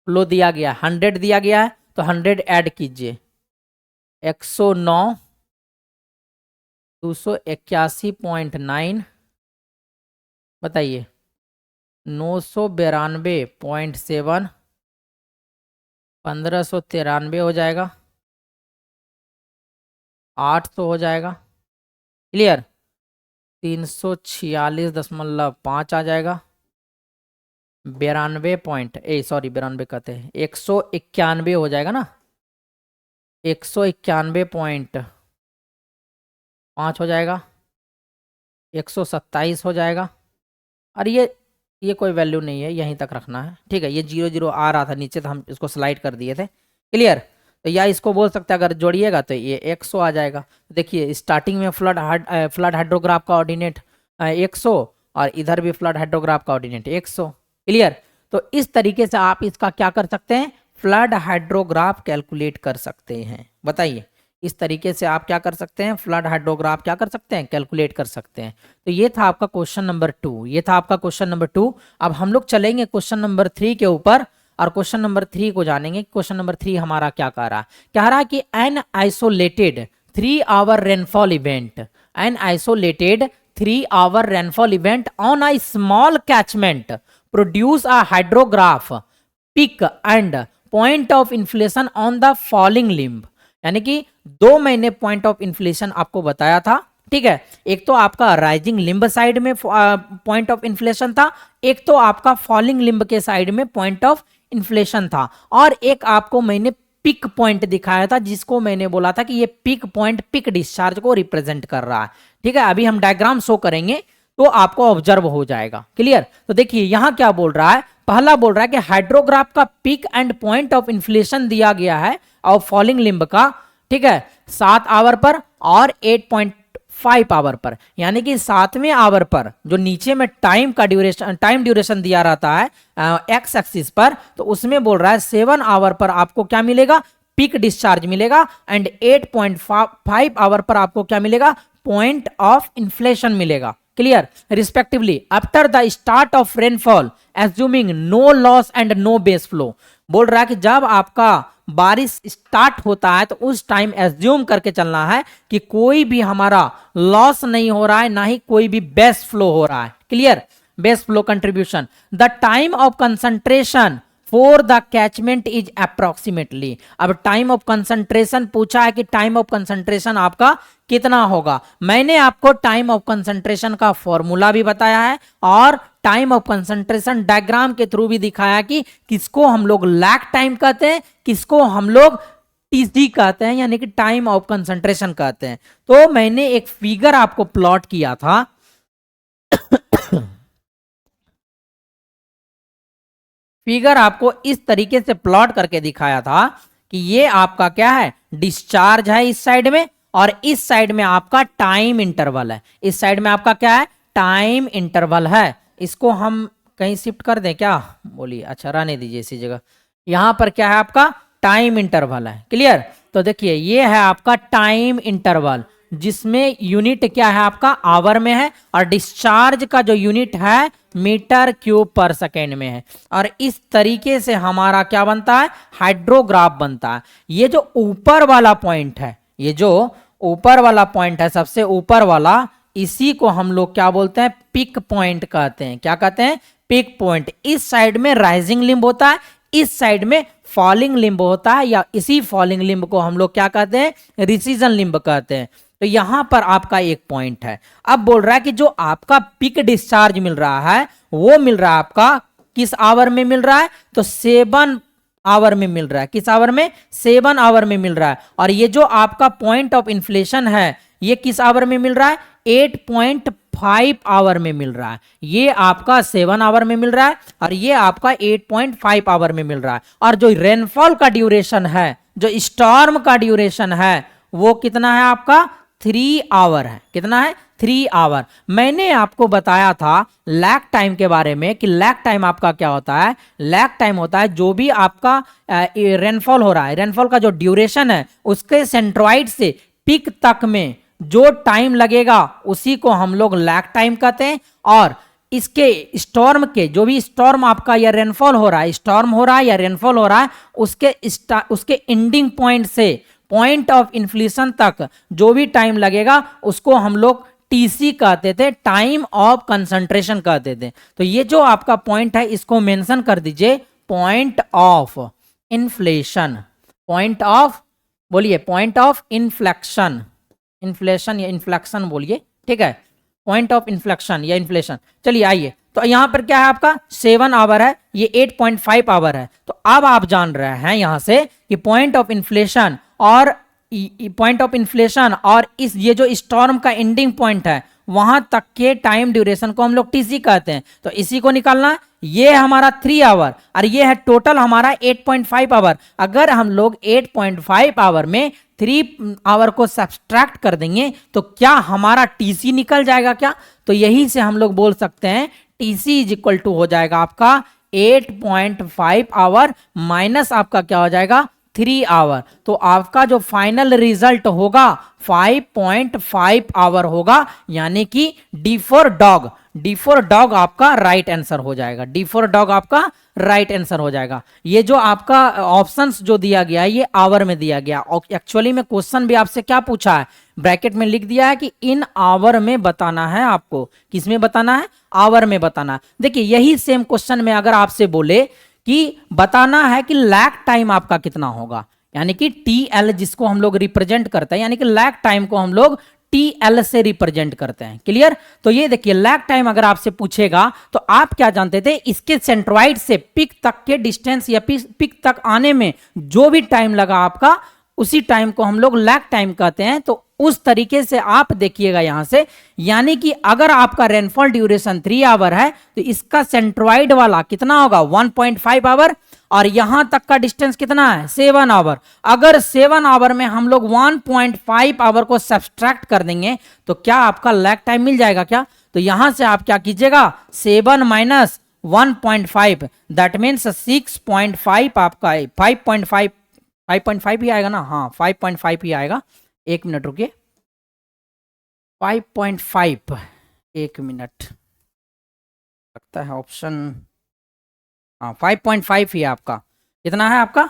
फ्लो दिया गया, 100 दिया गया है, तो 100 ऐड कीजिए, 109 281.9, बताइए 992.7, 1593 हो जाएगा, 800 हो जाएगा। क्लियर? 346.5 आ जाएगा, 92 कहते हैं 191 हो जाएगा ना, 191.5 हो जाएगा, 127 हो जाएगा। और ये कोई वैल्यू नहीं है, यहीं तक रखना है। ठीक है, ये 0 0 आ रहा था नीचे, तो हम इसको स्लाइड कर दिए थे। क्लियर? तो या इसको बोल सकते हैं, अगर जोड़िएगा तो ये 100 आ जाएगा। देखिए स्टार्टिंग में फ्लड हाइड्रोग्राफ का ऑर्डिनेट 100, और इधर भी फ्लड हाइड्रोग्राफ का ऑर्डिनेट 100। क्लियर? तो इस तरीके से आप इसका क्या कर सकते हैं? फ्लड हाइड्रोग्राफ कैलकुलेट कर सकते हैं। बताइए इस तरीके से आप क्या कर सकते हैं? फ्लड हाइड्रोग्राफ क्या कर सकते हैं? कैलकुलेट कर सकते हैं। तो ये था आपका क्वेश्चन नंबर 2, ये था आपका क्वेश्चन नंबर 2। अब हम लोग चलेंगे क्वेश्चन नंबर 3 के ऊपर, और क्वेश्चन नंबर 3 को जानेंगे। क्वेश्चन नंबर 3 हमारा क्या कह रहा है? कह रहा है कि an isolated 3 hour rainfall event, an isolated 3 hour rainfall event on a small catchment produce a hydrograph peak and point of inflection on the falling limb. यानी कि 2 मैंने पॉइंट ऑफ इन्फ्लेशन आपको बताया था। ठीक है, एक तो आपका राइजिंग लिम्ब साइड में पॉइंट ऑफ इन्फ्लेशन था, एक तो आपका फॉलिंग लिम्ब के साइड में पॉइंट ऑफ इन्फ्लेशन था, और एक आपको मैंने पिक पॉइंट दिखाया था, जिसको मैंने बोला था कि ये पिक पॉइंट पिक डिस्चार्ज को रिप्रेजेंट कर रहा है। ठीक है, अभी हम डायग्राम शो करेंगे तो आपको ऑब्जर्व हो जाएगा। क्लियर? तो देखिए यहां क्या बोल रहा है? पहला बोल रहा है कि हाइड्रोग्राफ का peak and point of inflection दिया गया है और फॉलिंग लिम्ब का, ठीक है, 7 आवर पर और 8.5 आवर पर। यानी कि 7वें आवर पर जो नीचे में टाइम ड्यूरेशन दिया रहता है एक्स एक्सिस पर, तो उसमें बोल रहा है 7 आवर पर आपको क्या मिलेगा? पिक डिस्चार्ज मिलेगा, एंड 8.5 आवर पर आपको क्या मिलेगा? पॉइंट ऑफ इन्फ्लेशन मिलेगा। Clear? Respectively after the start of rainfall assuming no loss and no base flow. बोल रहा है कि जब आपका बारिश स्टार्ट होता है तो उस टाइम एज्यूम करके चलना है कि कोई भी हमारा लॉस नहीं हो रहा है, ना ही कोई भी बेस फ्लो हो रहा है। Clear? Base flow contribution, the time of concentration for the catchment is approximately. अब टाइम ऑफ कंसंट्रेशन पूछा है कि टाइम ऑफ कंसंट्रेशन आपका कितना होगा। मैंने आपको टाइम ऑफ कंसंट्रेशन का फॉर्मूला भी बताया है, और टाइम ऑफ कंसंट्रेशन डायग्राम के थ्रू भी दिखाया कि किसको हम लोग लैग टाइम कहते हैं, किसको हम लोग टीसी कहते हैं, यानी कि टाइम ऑफ कंसंट्रेशन कहते हैं। तो मैंने एक फिगर आपको प्लॉट किया था फिगर आपको इस तरीके से प्लॉट करके दिखाया था कि ये आपका क्या है? डिस्चार्ज है इस साइड में, और इस साइड में आपका टाइम इंटरवल है। इस साइड में आपका क्या है? टाइम इंटरवल है। इसको हम कहीं शिफ्ट कर दें क्या? बोलिए। अच्छा, रहने दीजिए इसी जगह। यहां पर क्या है? आपका टाइम इंटरवल है। क्लियर? तो देखिए ये है आपका टाइम इंटरवल जिसमें यूनिट क्या है आपका आवर में है और डिस्चार्ज का जो यूनिट है मीटर क्यूब पर सेकेंड में है। और इस तरीके से हमारा क्या बनता है, हाइड्रोग्राफ बनता है। ये जो ऊपर वाला पॉइंट है, ये जो ऊपर वाला पॉइंट है सबसे ऊपर वाला, इसी को हम लोग क्या बोलते हैं, पिक पॉइंट कहते हैं। क्या कहते हैं, पिक पॉइंट। इस साइड में राइजिंग लिम्ब होता है, इस साइड में फॉलिंग लिम्ब होता है, या इसी फॉलिंग लिम्ब को हम लोग क्या कहते हैं, रिसीजन लिम्ब कहते हैं। तो यहां पर आपका एक पॉइंट है। अब बोल रहा है कि जो आपका पिक डिस्चार्ज मिल रहा है वो मिल रहा है आपका किस आवर में मिल रहा है, तो 7 आवर में मिल रहा है। किस आवर में, 7 आवर में मिल रहा है। और ये जो आपका पॉइंट ऑफ इन्फ्लेशन है ये किस आवर में मिल रहा है, 8.5 आवर में मिल रहा है। ये आपका 7 आवर में मिल रहा है और ये आपका 8.5 आवर में मिल रहा है। और जो रेनफॉल का ड्यूरेशन है, जो स्टॉर्म का ड्यूरेशन है, वो कितना है आपका, 3 आवर है। कितना है, 3 आवर। मैंने आपको बताया था लैग टाइम के बारे में कि लैग टाइम आपका क्या होता है, लैग टाइम होता है जो भी आपका रेनफॉल हो रहा है, रेनफॉल का जो ड्यूरेशन है उसके सेंट्रॉइड से पिक तक में जो टाइम लगेगा उसी को हम लोग लैग टाइम कहते हैं। और इसके स्टॉर्म के, जो भी स्टॉर्म आपका या रेनफॉल हो रहा है, स्टॉर्म हो रहा है या रेनफॉल हो रहा है, उसके एंडिंग पॉइंट से पॉइंट ऑफ इन्फ्लेशन तक जो भी टाइम लगेगा उसको हम लोग टीसी कहते थे, टाइम ऑफ कंसंट्रेशन कहते थे। तो ये जो आपका पॉइंट है इसको मेंशन कर दीजिए, point of inflation, point of, बोलिए पॉइंट ऑफ इन्फ्लेक्शन, इन्फ्लेशन या इन्फ्लेक्शन बोलिए, ठीक है, पॉइंट ऑफ इन्फ्लेक्शन या इन्फ्लेशन। चलिए आइए, तो यहां पर क्या है आपका 7 आवर है, ये 8.5 आवर है। तो अब आप जान रहे हैं यहां से कि पॉइंट ऑफ इन्फ्लेशन और पॉइंट ऑफ इन्फ्लेशन और इस ये जो स्टॉर्म का एंडिंग पॉइंट है वहां तक के टाइम ड्यूरेशन को हम लोग टीसी कहते हैं। तो इसी को निकालना, ये हमारा 3 आवर और ये है टोटल हमारा 8.5 आवर। अगर हम लोग 8.5 आवर में 3 आवर को सब्सट्रैक्ट कर देंगे तो क्या हमारा टीसी निकल जाएगा क्या? तो यही से हम लोग बोल सकते हैं टीसी इज इक्वल टू हो जाएगा आपका 8.5 आवर माइनस आपका क्या हो जाएगा 3 आवर। तो आपका जो फाइनल रिजल्ट होगा 5.5 आवर होगा, यानी कि D for dog, D for dog आपका राइट आंसर हो जाएगा, डी फॉर डॉग आपका राइट आंसर हो जाएगा। ये जो आपका ऑप्शंस जो दिया गया है ये आवर में दिया गया। और एक्चुअली में क्वेश्चन भी आपसे क्या पूछा है, ब्रैकेट में लिख दिया है कि इन आवर में बताना है आपको। किस में बताना है, आवर में बताना है। देखिए यही सेम क्वेश्चन में अगर आपसे बोले कि बताना है कि लैग टाइम आपका कितना होगा, यानी कि टी.एल जिसको हम लोग रिप्रेजेंट करते हैं, यानी कि लैग टाइम को हम लोग टी.एल से रिप्रेजेंट करते हैं। क्लियर? तो ये देखिए लैग टाइम अगर आपसे पूछेगा तो आप क्या जानते थे, इसके सेंट्रॉइड से पिक तक के डिस्टेंस या पिक तक आने में जो भी टाइम लगा आपका उसी टाइम को हम लोग लैग टाइम कहते हैं। तो उस तरीके से आप देखिएगा यहां से, यानी कि अगर आपका रेनफॉल ड्यूरेशन 3 आवर है तो इसका सेंट्रॉइड वाला कितना होगा 1.5 आवर और यहां तक का डिस्टेंस कितना है 7 आवर। अगर 7 आवर में हम लोग 1.5 आवर को सब्सट्रैक्ट कर देंगे तो क्या आपका लैग टाइम मिल जाएगा क्या? तो यहां से आप क्या कीजिएगा 7 माइनस 1.5 दैट मीन्स 6.5 आपका 5.5 ही आएगा ना, हाँ 5.5 ही आएगा। एक मिनट रुकिए, 5.5, एक मिनट लगता है ऑप्शन, हाँ 5.5 ही है आपका। कितना है आपका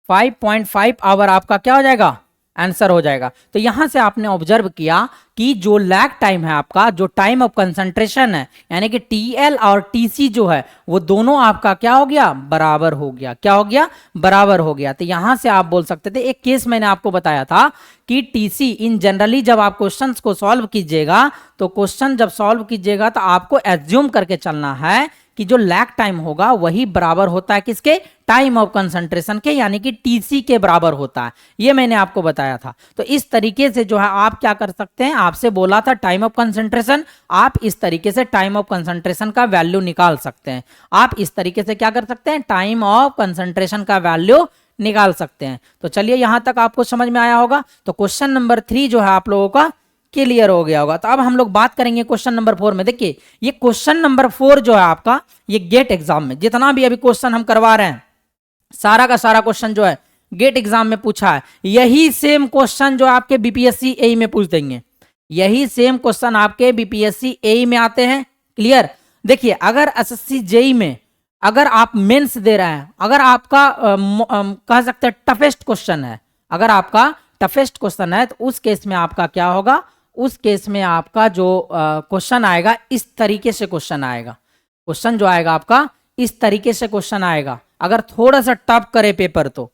5.5 आवर आपका क्या हो जाएगा आंसर हो जाएगा। तो यहां से आपने ऑब्जर्व किया कि जो लैग टाइम है आपका, जो टाइम ऑफ कंसंट्रेशन है, यानी कि टीएल और टीसी जो है वो दोनों आपका क्या हो गया बराबर हो गया। क्या हो गया बराबर हो गया। तो यहां से आप बोल सकते थे, एक केस मैंने आपको बताया था कि टीसी इन जनरली जब आप क्वेश्चंस को सॉल्व कीजिएगा तो क्वेश्चन जब सॉल्व कीजिएगा तो आपको एज्यूम करके चलना है कि जो लैग टाइम होगा वही बराबर होता है किसके, टाइम ऑफ कंसंट्रेशन के, यानी कि टीसी के बराबर होता है। ये मैंने आपको बताया था। तो इस तरीके से जो है आप क्या कर सकते हैं, आपसे बोला था टाइम ऑफ कंसंट्रेशन, आप इस तरीके से टाइम ऑफ कंसंट्रेशन का वैल्यू निकाल सकते हैं। आप इस तरीके से क्या कर सकते हैं, टाइम ऑफ कंसंट्रेशन का वैल्यू निकाल सकते हैं। तो चलिए यहां तक आपको समझ में आया होगा। तो क्वेश्चन नंबर 3 जो है आप लोगों का क्लियर हो गया होगा। तो अब हम लोग बात करेंगे क्वेश्चन नंबर 4 में। देखिए ये क्वेश्चन नंबर 4 जो है आपका, ये गेट एग्जाम में जितना भी अभी क्वेश्चन हम करवा रहे हैं सारा का सारा क्वेश्चन जो है गेट एग्जाम में पूछा है, यही सेम क्वेश्चन जो आपके बीपीएससी एई में पूछ देंगे, यही सेम क्वेश्चन आपके बीपीएससी एई में आते हैं। क्लियर। देखिए अगर एसएससी जेई में अगर आप मेंस दे रहे हैं, अगर आपका कह सकते हैं टफेस्ट क्वेश्चन है, अगर आपका टफेस्ट क्वेश्चन है तो उस केस में आपका क्या होगा, उस केस में आपका जो क्वेश्चन आएगा इस तरीके से क्वेश्चन आएगा, क्वेश्चन जो आएगा आपका इस तरीके से क्वेश्चन आएगा। अगर थोड़ा सा टफ करे पेपर तो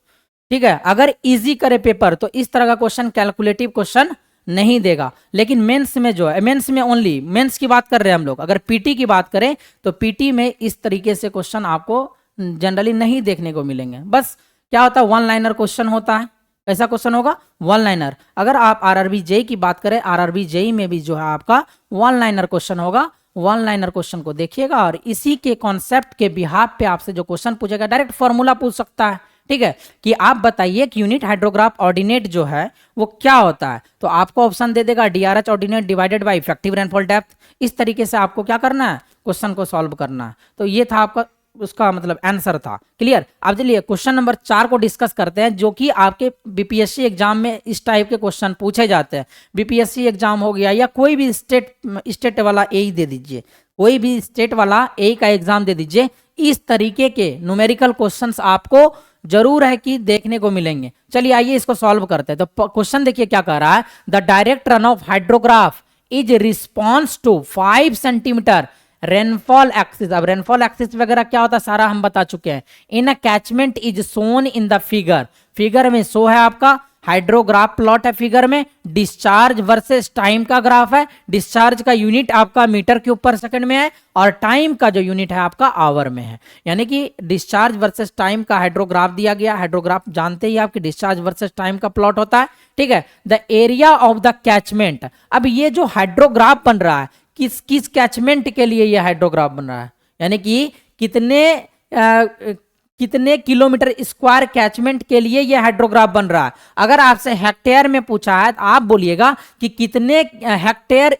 ठीक है, अगर इजी करे पेपर तो इस तरह का क्वेश्चन कैलकुलेटिव क्वेश्चन नहीं देगा। लेकिन मेंस में जो है, मेंस में ओनली मेंस की बात कर रहे हैं हम लोग, अगर पीटी की बात करें तो पीटी में इस तरीके से क्वेश्चन आपको जनरली नहीं देखने को मिलेंगे। बस क्या होता है, वन लाइनर क्वेश्चन होता है। कैसा क्वेश्चन होगा, वन लाइनर। अगर आप आरआरबी जेई की बात करें, आरआरबी जेई में भी जो है आपका वन लाइनर क्वेश्चन होगा। वन लाइनर क्वेश्चन को देखिएगा और इसी के कॉन्सेप्ट के बिहाफ पे आपसे जो क्वेश्चन पूछेगा, डायरेक्ट फॉर्मूला पूछ सकता है। ठीक है, कि आप बताइए कि यूनिट हाइड्रोग्राफ ऑर्डिनेट जो है वो क्या होता है, तो आपको ऑप्शन दे देगा DRH ordinate divided by effective rainfall depth. इस तरीके से आपको क्या करना है, क्वेश्चन को सॉल्व करना है। तो ये था आपका उसका मतलब आंसर था। क्लियर। अब चलिए क्वेश्चन नंबर 4 को डिस्कस करते हैं, जो कि आपके बीपीएससी एग्जाम में इस टाइप के क्वेश्चन पूछे जाते हैं। बीपीएससी एग्जाम हो गया या कोई भी स्टेट वाला ए दे दीजिए, कोई भी स्टेट वाला ए का एग्जाम दे दीजिए, इस तरीके के न्यूमेरिकल क्वेश्चंस आपको जरूर है कि देखने को मिलेंगे। चलिए आइए इसको सॉल्व करते हैं। तो क्वेश्चन देखिए क्या कह रहा है, the direct runoff hydrograph is response to 5 centimetre rainfall excess. अब रेनफॉल एक्सिस वगैरह क्या होता है सारा हम बता चुके हैं। In a catchment is shown in the figure, figure में शो है आपका हाइड्रोग्राफ प्लॉट है, फिगर में डिस्चार्ज वर्सेस टाइम का ग्राफ है। डिस्चार्ज का यूनिट आपका मीटर क्यूब पर सेकंड में है और टाइम का जो यूनिट है आपका आवर में है। यानी कि डिस्चार्ज वर्सेस टाइम का हाइड्रोग्राफ दिया गया। हाइड्रोग्राफ जानते ही आपकी डिस्चार्ज वर्सेस टाइम का प्लॉट होता है। ठीक है, the area of the catchment. अब ये जो हाइड्रोग्राफ बन रहा है किस किस कैचमेंट के लिए ये हाइड्रोग्राफ बन रहा है, यानी कि कितने किलोमीटर स्क्वायर कैचमेंट के लिए ये हाइड्रोग्राफ बन रहा है। अगर आपसे हेक्टेयर में पूछा है तो आप बोलिएगा कि कितने हेक्टेयर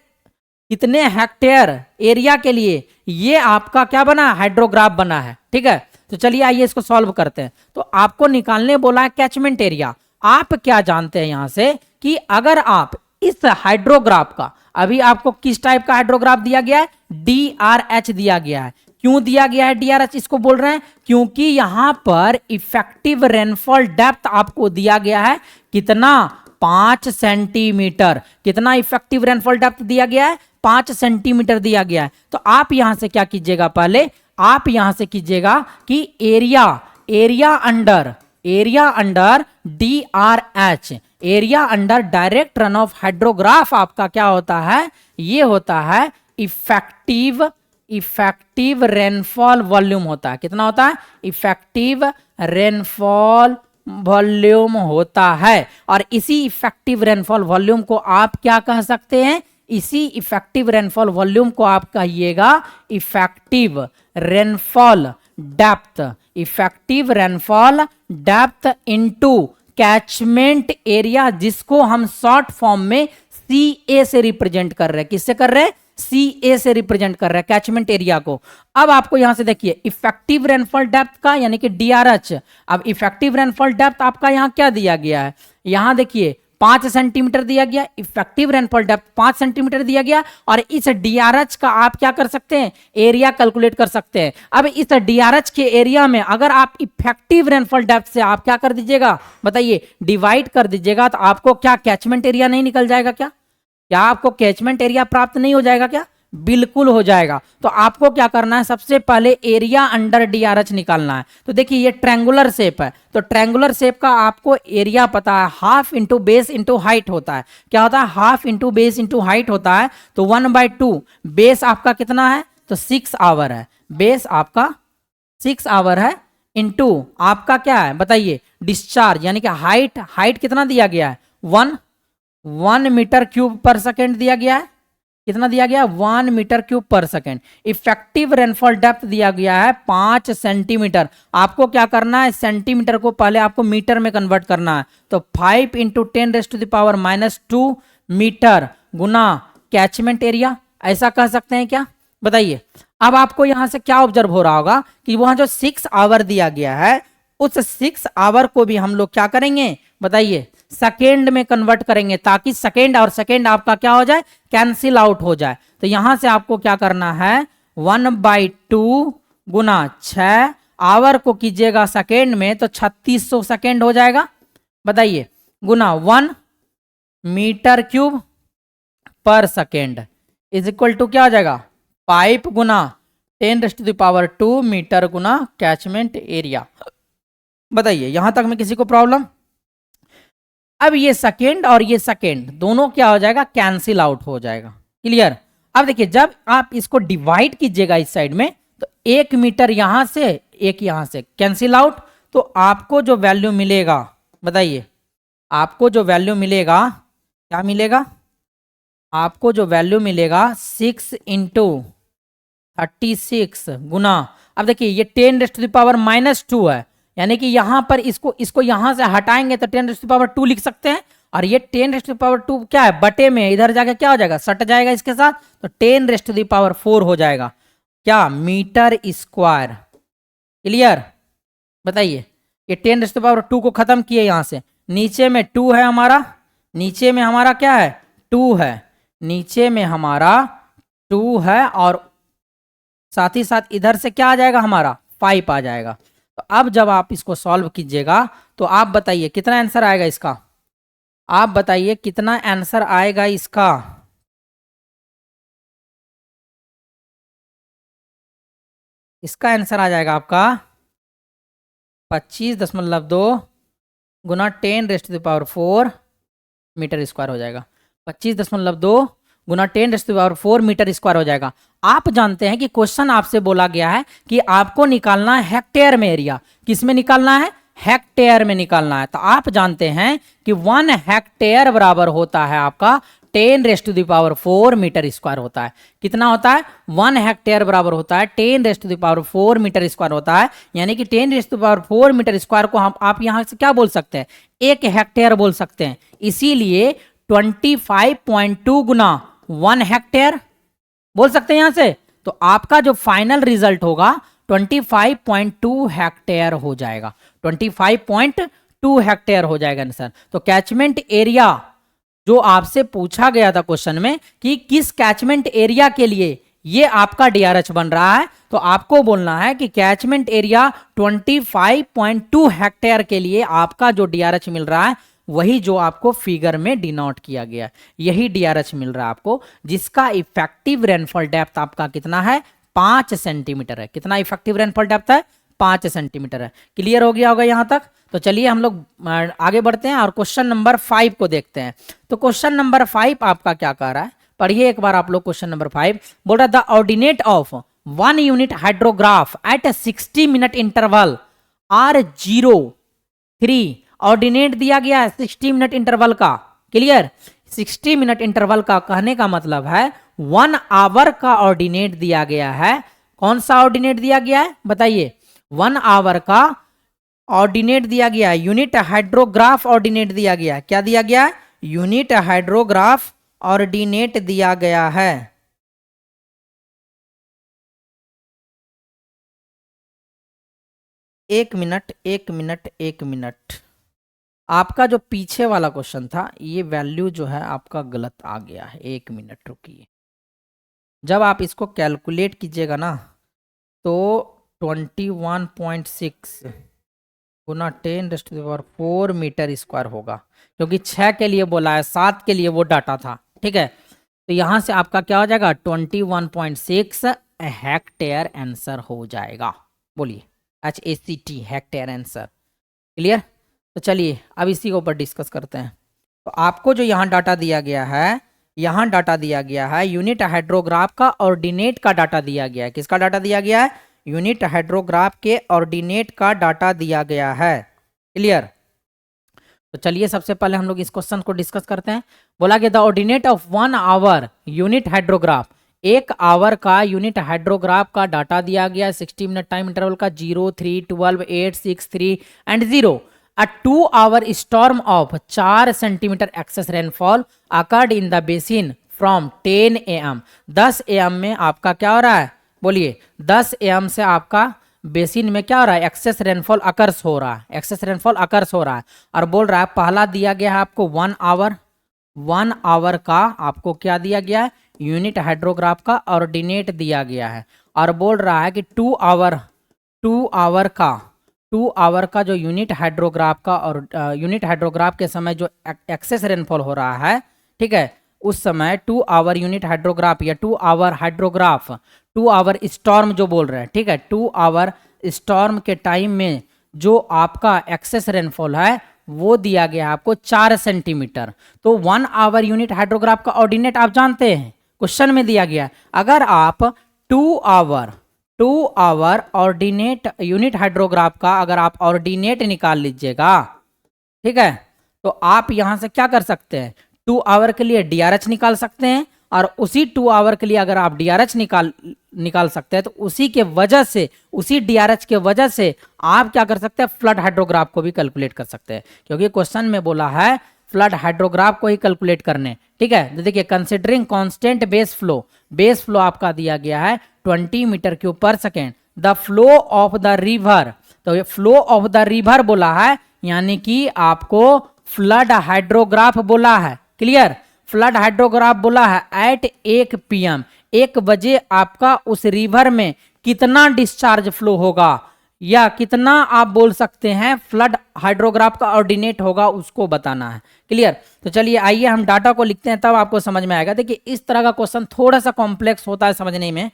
एरिया के लिए ये आपका क्या बना, हाइड्रोग्राफ बना है। ठीक है, तो चलिए आइए इसको सॉल्व करते हैं। तो आपको निकालने बोला है कैचमेंट एरिया। आप क्या जानते हैं यहां से कि अगर आप इस हाइड्रोग्राफ का, अभी आपको किस टाइप का हाइड्रोग्राफ दिया गया है, DRH दिया गया है। क्यों दिया गया है DRH, इसको बोल रहे हैं क्योंकि यहां पर इफेक्टिव रेनफॉल डेप्थ आपको दिया गया है कितना, 5 सेंटीमीटर। कितना इफेक्टिव रेनफॉल डेप्थ दिया गया है, 5 सेंटीमीटर दिया गया है। तो आप यहां से क्या कीजिएगा, पहले आप यहां से कीजिएगा कि area under DRH, area under direct runoff hydrograph आपका क्या होता है, ये होता है इफेक्टिव रेनफॉल वॉल्यूम होता है। कितना होता है, इफेक्टिव रेनफॉल वॉल्यूम होता है। और इसी इफेक्टिव रेनफॉल वॉल्यूम को आप क्या कह सकते हैं, इसी इफेक्टिव रेनफॉल वॉल्यूम को आप कहिएगा effective rainfall depth. Effective rainfall depth into catchment area, जिसको हम शॉर्ट फॉर्म में CA से रिप्रेजेंट कर रहे हैं। किससे कर रहे हैं, CA से रिप्रेजेंट कर रहे हैं कैचमेंट एरिया को। अब आपको यहां से देखिए इफेक्टिव रेनफॉल डेप्थ का यानी कि DRH। अब इफेक्टिव रेनफॉल डेप्थ आपका यहां क्या दिया गया है, यहां देखिए 5 सेंटीमीटर दिया गया, इफेक्टिव रेनफॉल डेप्थ 5 सेंटीमीटर दिया गया। और इस DRH का आप क्या कर सकते हैं, एरिया कैलकुलेट कर सकते हैं। अब इस DRH के एरिया में अगर आप इफेक्टिव रेनफॉल डेप्थ से आप क्या कर दीजिएगा, बताइए, डिवाइड कर दीजिएगा, तो आपको क्या कैचमेंट एरिया नहीं निकल जाएगा क्या आपको कैचमेंट एरिया प्राप्त नहीं हो जाएगा क्या, बिल्कुल हो जाएगा। तो आपको क्या करना है, सबसे पहले एरिया अंडर DRH निकालना है। तो देखिए ये ट्रायंगुलर शेप है, तो ट्रायंगुलर शेप का आपको एरिया पता है, half into base into height होता है। क्या होता है, half into base into height होता है। तो 1/2 बेस आपका कितना है, तो 6 आवर है। बेस आपका 6 आवर है इंटू आपका क्या है बताइए, डिस्चार्ज यानी कि हाइट कितना दिया गया है, 1 मीटर क्यूब पर सेकेंड दिया गया है। कितना दिया गया, 1 metre cube per second. Effective rainfall depth दिया गया है 5 सेंटीमीटर। आपको क्या करना है, सेंटीमीटर को पहले आपको मीटर में कन्वर्ट करना है। तो 5 इंटू 10⁻⁻² मीटर गुना कैचमेंट एरिया, ऐसा कह सकते हैं क्या, बताइए। अब आपको यहां से क्या ऑब्जर्व हो रहा होगा कि वहां जो 6 आवर दिया गया है उस 6 आवर को भी हम लोग क्या करेंगे बताइए, सेकेंड में कन्वर्ट करेंगे, ताकि सेकेंड और सेकेंड आपका क्या हो जाए, कैंसिल आउट हो जाए। तो यहां से आपको क्या करना है, 1/2 गुना 6 आवर को कीजिएगा सेकेंड में तो 3600 सेकेंड हो जाएगा, बताइए, गुना 1 metre cube per second is equal to क्या हो जाएगा, पाइप गुना 10⁻² मीटर गुना कैचमेंट एरिया। बताइए यहां तक में किसी को प्रॉब्लम? अब ये सेकेंड और ये सेकेंड दोनों क्या हो जाएगा, कैंसिल आउट हो जाएगा। क्लियर? अब देखिए जब आप इसको डिवाइड कीजिएगा इस साइड में तो 1 मीटर यहां से एक यहां से कैंसिल आउट, तो आपको जो वैल्यू मिलेगा बताइए, आपको जो वैल्यू मिलेगा क्या मिलेगा, आपको जो वैल्यू मिलेगा 6 × 36 गुना, अब देखिए ये 10⁻⁻² है, यानी कि यहां पर इसको यहां से हटाएंगे तो 10⁻² लिख सकते हैं, और ये 10⁻² क्या है, बटे में इधर जाके क्या हो जाएगा, सट जाएगा इसके साथ, तो 10⁻4 हो जाएगा क्या, मीटर स्क्वायर। क्लियर? बताइए ये 10⁻² को खत्म किए यहां से, नीचे में 2 है हमारा, नीचे में हमारा क्या है, 2 है, नीचे में हमारा 2 है, और साथ ही साथ इधर से क्या आ जाएगा हमारा 5 आ जाएगा। तो अब जब आप इसको सॉल्व कीजिएगा तो आप बताइए कितना आंसर आएगा इसका, आप बताइए कितना आंसर आएगा इसका। इसका आंसर आ जाएगा आपका 25.2 गुना 10⁻4 मीटर स्क्वायर हो जाएगा, 25.2 गुना 10⁻4 मीटर स्क्वायर हो जाएगा। आप जानते हैं कि क्वेश्चन आपसे बोला गया है कि आपको निकालना है हेक्टेयर में एरिया, किस में निकालना है, हेक्टेयर में निकालना है। तो आप जानते हैं कि 1 हेक्टेयर बराबर होता है आपका 10⁻4 मीटर स्क्वायर होता है। कितना होता है, 1 हेक्टेयर बराबर होता है 10⁻4 मीटर स्क्वायर होता है, यानी कि 10⁻4 मीटर स्क्वायर को हम आप यहां से क्या बोल सकते हैं, 1 हेक्टेयर बोल सकते हैं। इसीलिए 25.2 गुना 1 हेक्टेयर बोल सकते हैं यहां से, तो आपका जो फाइनल रिजल्ट होगा 25.2 हेक्टेयर हो जाएगा, 25.2 हेक्टेयर हो जाएगा आंसर। तो कैचमेंट एरिया जो आपसे पूछा गया था क्वेश्चन में कि किस कैचमेंट एरिया के लिए ये आपका डीआरएच बन रहा है, तो आपको बोलना है कि कैचमेंट एरिया 25.2 हेक्टेयर के लिए आपका जो डीआरएच मिल रहा है वही जो आपको फिगर में डिनोट किया गया है, यही डीआरएच मिल रहा है आपको, जिसका इफेक्टिव रेनफॉल डेप्थ आपका कितना है, 5 सेंटीमीटर है। कितना इफेक्टिव रेनफॉल डेप्थ है, 5 सेंटीमीटर है। क्लियर हो गया होगा यहां तक? तो चलिए हम लोग आगे बढ़ते हैं और क्वेश्चन नंबर 5 को देखते हैं। तो क्वेश्चन नंबर 5 आपका क्या कह रहा है, पढ़िए एक बार आप लोग। क्वेश्चन नंबर 5 बोल रहा है the ordinate of 1 unit hydrograph at 60 minute interval are 0 3, ordinate दिया गया है 60 मिनट इंटरवल का। क्लियर? 60 मिनट इंटरवल का कहने का मतलब है 1 आवर का ऑर्डिनेट दिया गया है। कौन सा ऑर्डिनेट दिया गया है बताइए, 1 आवर का ऑर्डिनेट दिया गया है, यूनिट हाइड्रोग्राफ ऑर्डिनेट दिया गया है। क्या दिया गया है, यूनिट हाइड्रोग्राफ ऑर्डिनेट दिया गया है। एक मिनट, आपका जो पीछे वाला क्वेश्चन था ये वैल्यू जो है आपका गलत आ गया है। 1 मिनट रुकिए, जब आप इसको कैलकुलेट कीजिएगा ना तो 21.6 गुना 10⁻4 मीटर स्क्वायर होगा, क्योंकि 6 के लिए बोला है, 7 के लिए वो डाटा था। ठीक है, तो यहां से आपका क्या हो जाएगा, 21.6 हेक्टेयर आंसर हो जाएगा। बोलिए HACT हेक्टेयर आंसर। क्लियर? तो चलिए अब इसी के ऊपर डिस्कस करते हैं। तो आपको जो यहाँ डाटा दिया गया है, यहाँ डाटा दिया गया है यूनिट हाइड्रोग्राफ का ऑर्डिनेट का डाटा दिया गया है। किसका डाटा दिया गया है, यूनिट हाइड्रोग्राफ के ऑर्डिनेट का डाटा दिया गया है। क्लियर? तो चलिए सबसे पहले हम लोग इस क्वेश्चन को डिस्कस करते हैं। बोला गया the ordinate of 1 hour unit hydrograph, 1 hour का यूनिट हाइड्रोग्राफ का डाटा दिया गया है 60 मिनट टाइम इंटरवल का, 0 3 12 8 6 3 and 0। A 2 hour storm of 4 centimetre excess rainfall occurred in the basin from 10 AM। 10 AM में आपका क्या हो रहा है, बोलिए 10 AM से आपका बेसिन में क्या हो रहा है, एक्सेस रेनफॉल अकर्स हो रहा है, एक्सेस रेनफॉल अकर्स हो रहा है। और बोल रहा है पहला दिया गया है आपको 1 आवर का आपको क्या दिया गया है, यूनिट हाइड्रोग्राफ का ऑर्डिनेट दिया गया है। और बोल रहा है कि 2 आवर का जो यूनिट हाइड्रोग्राफ का और यूनिट हाइड्रोग्राफ के समय जो एक्सेस रेनफॉल हो रहा है, ठीक है, उस समय 2 आवर यूनिट हाइड्रोग्राफ या 2 आवर हाइड्रोग्राफ, 2 आवर स्टॉर्म जो बोल रहे हैं, ठीक है, 2 आवर स्टॉर्म के टाइम में जो आपका एक्सेस रेनफॉल है वो दिया गया है आपको 4 सेंटीमीटर। तो 1 आवर यूनिट हाइड्रोग्राफ का ऑर्डिनेट आप जानते हैं, क्वेश्चन में दिया गया है। अगर आप 2 आवर ऑर्डिनेट यूनिट हाइड्रोग्राफ का अगर आप ऑर्डिनेट निकाल लीजिएगा, ठीक है, तो आप यहां से क्या कर सकते हैं, 2 आवर के लिए DRH निकाल सकते हैं। और उसी 2 आवर के लिए अगर आप DRH निकाल सकते हैं तो उसी के वजह से, उसी DRH के वजह से आप क्या कर सकते हैं, फ्लड हाइड्रोग्राफ को भी कैलकुलेट कर सकते हैं, क्योंकि क्वेश्चन में बोला है फ्लड हाइड्रोग्राफ को ही कैलकुलेट करने, ठीक है। तो देखिए कंसिडरिंग कांस्टेंट बेस फ्लो आपका दिया गया है 20 metre cube per second, the flow of the river, तो ये फ्लो ऑफ द रिवर बोला है, यानी कि आपको फ्लड हाइड्रोग्राफ बोला है, क्लियर, फ्लड हाइड्रोग्राफ बोला है एट 1 PM, 1 बजे आपका उस रिवर में कितना डिस्चार्ज फ्लो होगा या कितना आप बोल सकते हैं फ्लड हाइड्रोग्राफ का ऑर्डिनेट होगा, उसको बताना है, क्लियर। तो चलिए आइए हम डाटा को लिखते हैं, तब आपको समझ में आएगा। देखिए इस तरह का क्वेश्चन थोड़ा सा कॉम्प्लेक्स होता है, समझने में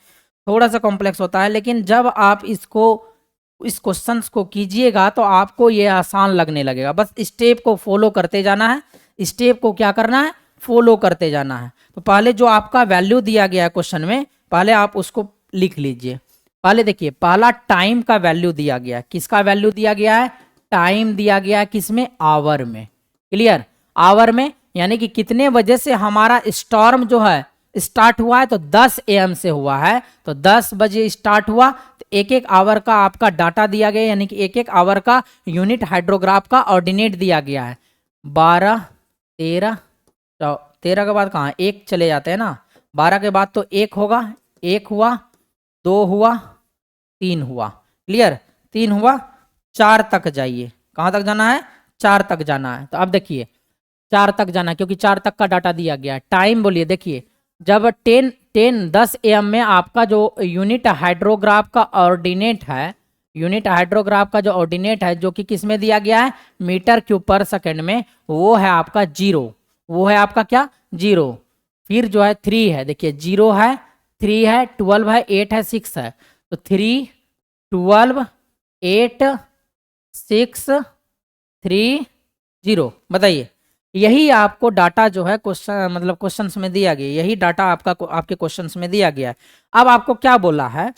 थोड़ा सा कॉम्प्लेक्स होता है, लेकिन जब आप इस क्वेश्चंस को कीजिएगा तो आपको ये आसान लगने लगेगा। बस स्टेप को फॉलो करते जाना है, स्टेप को क्या करना है, फॉलो करते जाना है। तो पहले जो आपका वैल्यू दिया गया है क्वेश्चन में, पहले आप उसको लिख लीजिए। पहले देखिए पहला टाइम का वैल्यू दिया गया है, किसका वैल्यू दिया गया है, टाइम दिया गया है, किसमें, आवर में, क्लियर, आवर में, यानी कि कितने बजे से हमारा स्टॉर्म जो है स्टार्ट हुआ है, तो 10 AM से हुआ है, तो 10 बजे स्टार्ट हुआ, तो 1-1 आवर का आपका डाटा दिया गया, यानी कि 1-1 आवर का यूनिट हाइड्रोग्राफ का ऑर्डिनेट दिया गया है। 12, 13, 13 के बाद कहाँ 1 चले जाते हैं ना, 12 के बाद तो 1 होगा, 1 हुआ, 2 हुआ, 3 हुआ, क्लियर, 3 हुआ, 4 तक जाइए, कहाँ तक जाना है, 4 तक जाना है। तो अब देखिए 4 तक जाना है, क्योंकि 4 तक का डाटा दिया गया है। टाइम बोलिए, देखिए जब 10 AM में आपका जो यूनिट हाइड्रोग्राफ का ऑर्डिनेट है, यूनिट हाइड्रोग्राफ का जो ऑर्डिनेट है जो कि किस में दिया गया है, मीटर क्यूब पर सेकेंड में, वो है आपका 0, वो है आपका क्या, 0। फिर जो है 3 है, देखिए 0 है, 3 है, 12 है, 8 है, 6 है, तो 3, 12, 8, 6, 3, 0। बताइए यही आपको डाटा जो है क्वेश्चन मतलब क्वेश्चंस में दिया गया, यही डाटा आपके क्वेश्चंस में दिया गया है। अब आपको क्या बोला है,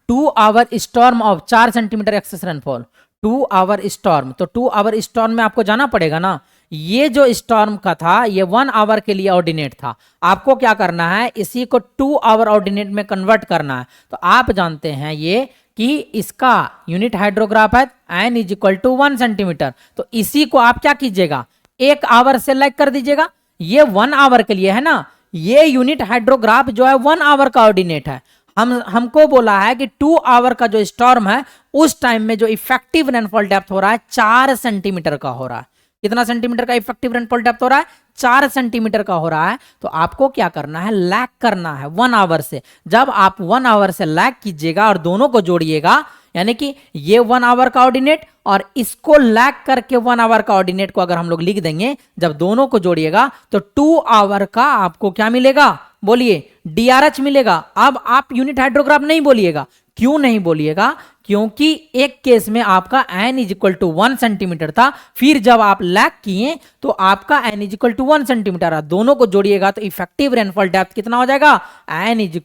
2 hour storm of 4 centimetre excess rainfall, 2 hour storm, तो 2 आवर स्टॉर्म में आपको जाना पड़ेगा ना, ये जो स्टॉर्म का था ये 1 आवर के लिए ऑर्डिनेट था, आपको क्या करना है, इसी को 2 आवर ऑर्डिनेट में कन्वर्ट करना है। तो आप जानते हैं ये कि इसका यूनिट हाइड्रोग्राफ है n = 1 सेंटीमीटर, तो इसी को आप क्या कीजिएगा, 1 आवर से लैग कर दीजिएगा, ये 1 आवर के लिए है ना, ये यूनिट हाइड्रोग्राफ जो है 1 आवर का ऑर्डिनेट है। हमको बोला है कि 2 आवर का जो स्टॉर्म है उस टाइम में जो इफेक्टिव रेनफॉल डेप्थ हो रहा है 4 सेंटीमीटर का हो रहा है। कितना सेंटीमीटर का इफेक्टिव रेनफॉल डेप्थ हो रहा है, 4 सेंटीमीटर का हो रहा है। तो आपको क्या करना है, लैग करना है 1 आवर से। जब आप 1 आवर से लैग कीजिएगा और दोनों को जोड़िएगा, यानी कि ये 1 आवर का ऑर्डिनेट और इसको लैग करके 1 आवर का ऑर्डिनेट को अगर हम लोग लिख देंगे, जब दोनों को जोड़िएगा तो 2 आवर का आपको क्या मिलेगा, बोलिए, DRH मिलेगा। अब आप यूनिट हाइड्रोग्राफ नहीं बोलिएगा, क्यों नहीं बोलिएगा, क्योंकि एक केस में आपका n = 1 सेंटीमीटर था, फिर जब आप लैग किए तो आपका n = 1 सेंटीमीटर है, दोनों को जोड़िएगा तो इफेक्टिव रेनफॉल डेप्थ कितना हो जाएगा, n =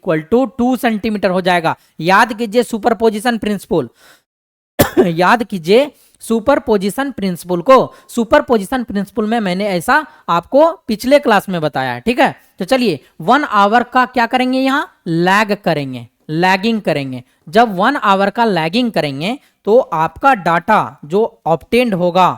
2 सेंटीमीटर हो जाएगा। याद कीजिए सुपरपोजिशन प्रिंसिपल याद कीजिए सुपरपोजिशन प्रिंसिपल को, सुपरपोजिशन प्रिंसिपल में मैंने ऐसा आपको पिछले क्लास में बताया है, ठीक है। तो चलिए 1 आवर का क्या करेंगे, यहां लैग करेंगे, लैगिंग करेंगे। जब 1 आवर का लैगिंग करेंगे तो आपका डाटा जो ऑब्टेन्ड होगा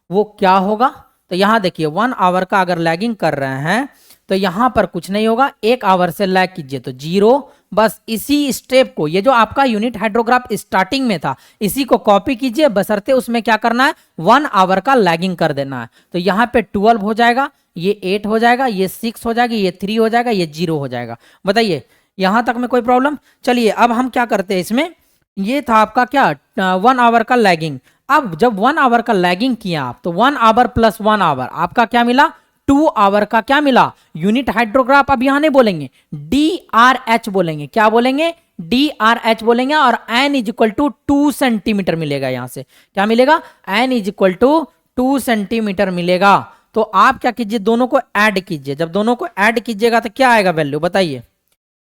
वो क्या होगा, तो यहां देखिए 1 आवर का अगर लैगिंग कर रहे हैं तो यहां पर कुछ नहीं होगा, 1 आवर से लैग कीजिए तो 0। बस इसी स्टेप को, ये जो आपका यूनिट हाइड्रोग्राफ स्टार्टिंग में था, इसी को कॉपी कीजिए, बशर्ते उसमें क्या करना है, 1 आवर का लैगिंग कर देना है। तो यहाँ पे 12 हो जाएगा, ये 8 हो जाएगा, ये 6 हो जाएगा, ये 3 हो जाएगा, ये 0 हो जाएगा। बताइए यहां तक में कोई प्रॉब्लम? चलिए अब हम क्या करते हैं इसमें, ये था आपका क्या 1 आवर का लैगिंग। अब जब 1 आवर का लैगिंग किया आप, तो 1 आवर प्लस 1 आवर आपका क्या मिला, 2 आवर का क्या मिला यूनिट हाइड्रोग्राफ। अब यहां नहीं बोलेंगे, DRH बोलेंगे। क्या बोलेंगे? DRH बोलेंगे। और n is equal to 2 centimetre मिलेगा। यहां से क्या मिलेगा, n is equal to 2 centimetre मिलेगा। तो आप क्या कीजिए, दोनों को ऐड कीजिए। जब दोनों को ऐड कीजिएगा तो क्या आएगा वैल्यू, बताइए।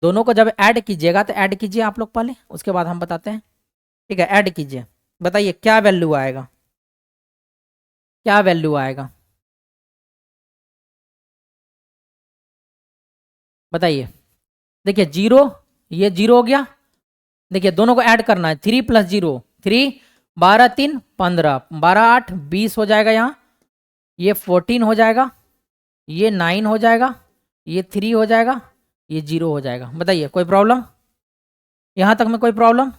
दोनों को जब ऐड कीजिएगा तो ऐड कीजिए आप लोग पहले, उसके बाद हम बताते हैं। ठीक है, ऐड कीजिए, बताइए क्या वैल्यू आएगा, क्या वैल्यू आएगा, बताइए। देखिए 0, ये 0 हो गया। देखिए दोनों को ऐड करना है, 3 + 0 3, 12 3 15, 12 8 20 हो जाएगा। यहाँ ये 14 हो जाएगा, ये 9 हो जाएगा, ये 3 हो जाएगा, ये 0 हो जाएगा। बताइए कोई प्रॉब्लम, यहां तक में कोई प्रॉब्लम?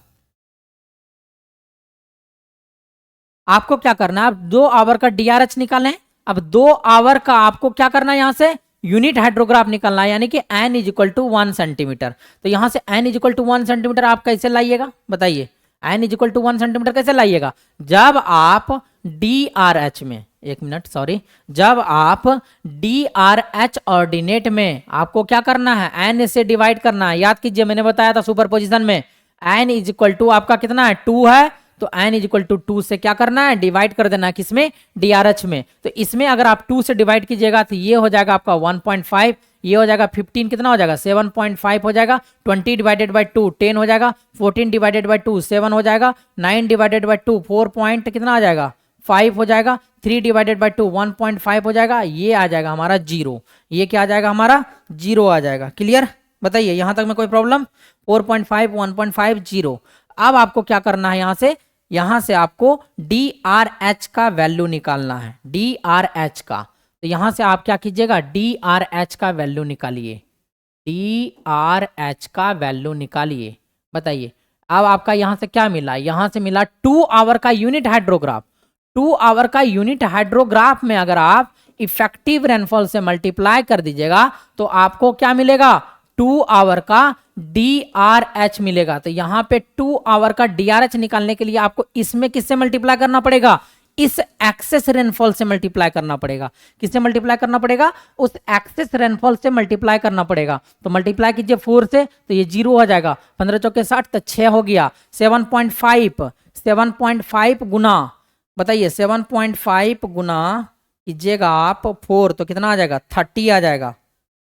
आपको क्या करना है, आप 2 आवर का DRH निकालें। अब 2 आवर का आपको क्या करना है, यहां से यूनिट हाइड्रोग्राफ निकालना है, यानी कि n is equal to 1 centimetre. तो यहां से n is equal to 1 centimetre आप कैसे लाइएगा, बताइए। n is equal to 1 centimetre कैसे लाइएगा, जब आप DRH में, एक मिनट सॉरी, जब आप DRH ऑर्डिनेट में आपको क्या करना है, n से डिवाइड करना है। याद कीजिए मैंने बताया था सुपरपोजिशन में n इज इक्वल टू आपका कितना है, 2 है। तो n इज इक्वल टू 2 से क्या करना है, डिवाइड कर देना है, किसमें, DRH में। तो इसमें अगर आप 2 से डिवाइड कीजिएगा तो ये हो जाएगा आपका 1.5, ये हो जाएगा 15 कितना हो जाएगा 7.5 हो जाएगा, 20 डिवाइडेड बाई 2 10 हो जाएगा, 14 डिवाइडेड बाई 2 7 हो जाएगा, 9 डिवाइडेड बाई 2 4 पॉइंट कितना आ जाएगा 5 हो जाएगा, 3 डिवाइडेड बाई 2 1.5 हो जाएगा, ये आ जाएगा हमारा 0। ये क्या आ जाएगा हमारा 0 आ जाएगा। क्लियर, बताइए यहां तक में कोई प्रॉब्लम? 4.5 1.5 0। अब आपको क्या करना है, यहां से आपको DRH का वैल्यू निकालना है, DRH का। तो यहां से आप क्या कीजिएगा, DRH का वैल्यू निकालिए, DRH का वैल्यू निकालिए। बताइए अब आपका यहां से क्या मिला, यहां से मिला 2 आवर का यूनिट हाइड्रोग्राफ। 2 आवर का यूनिट हाइड्रोग्राफ में अगर आप इफेक्टिव रेनफॉल से मल्टीप्लाई कर दीजिएगा तो आपको क्या मिलेगा, 2 आवर का DRH मिलेगा। तो यहां पे 2 आवर का DRH निकालने के लिए आपको इसमें किससे मल्टीप्लाई करना पड़ेगा, इस एक्सेस रेनफॉल से मल्टीप्लाई करना पड़ेगा। किससे मल्टीप्लाई करना पड़ेगा, उस एक्सेस रेनफॉल से मल्टीप्लाई करना पड़ेगा। तो मल्टीप्लाई कीजिए 4 से तो ये 0 हो जाएगा, 15 चौके 60 तो 6 हो गया, 7.5 गुना, बताइए 7.5 गुना कीजिएगा आप 4 तो कितना आ जाएगा 30 आ जाएगा।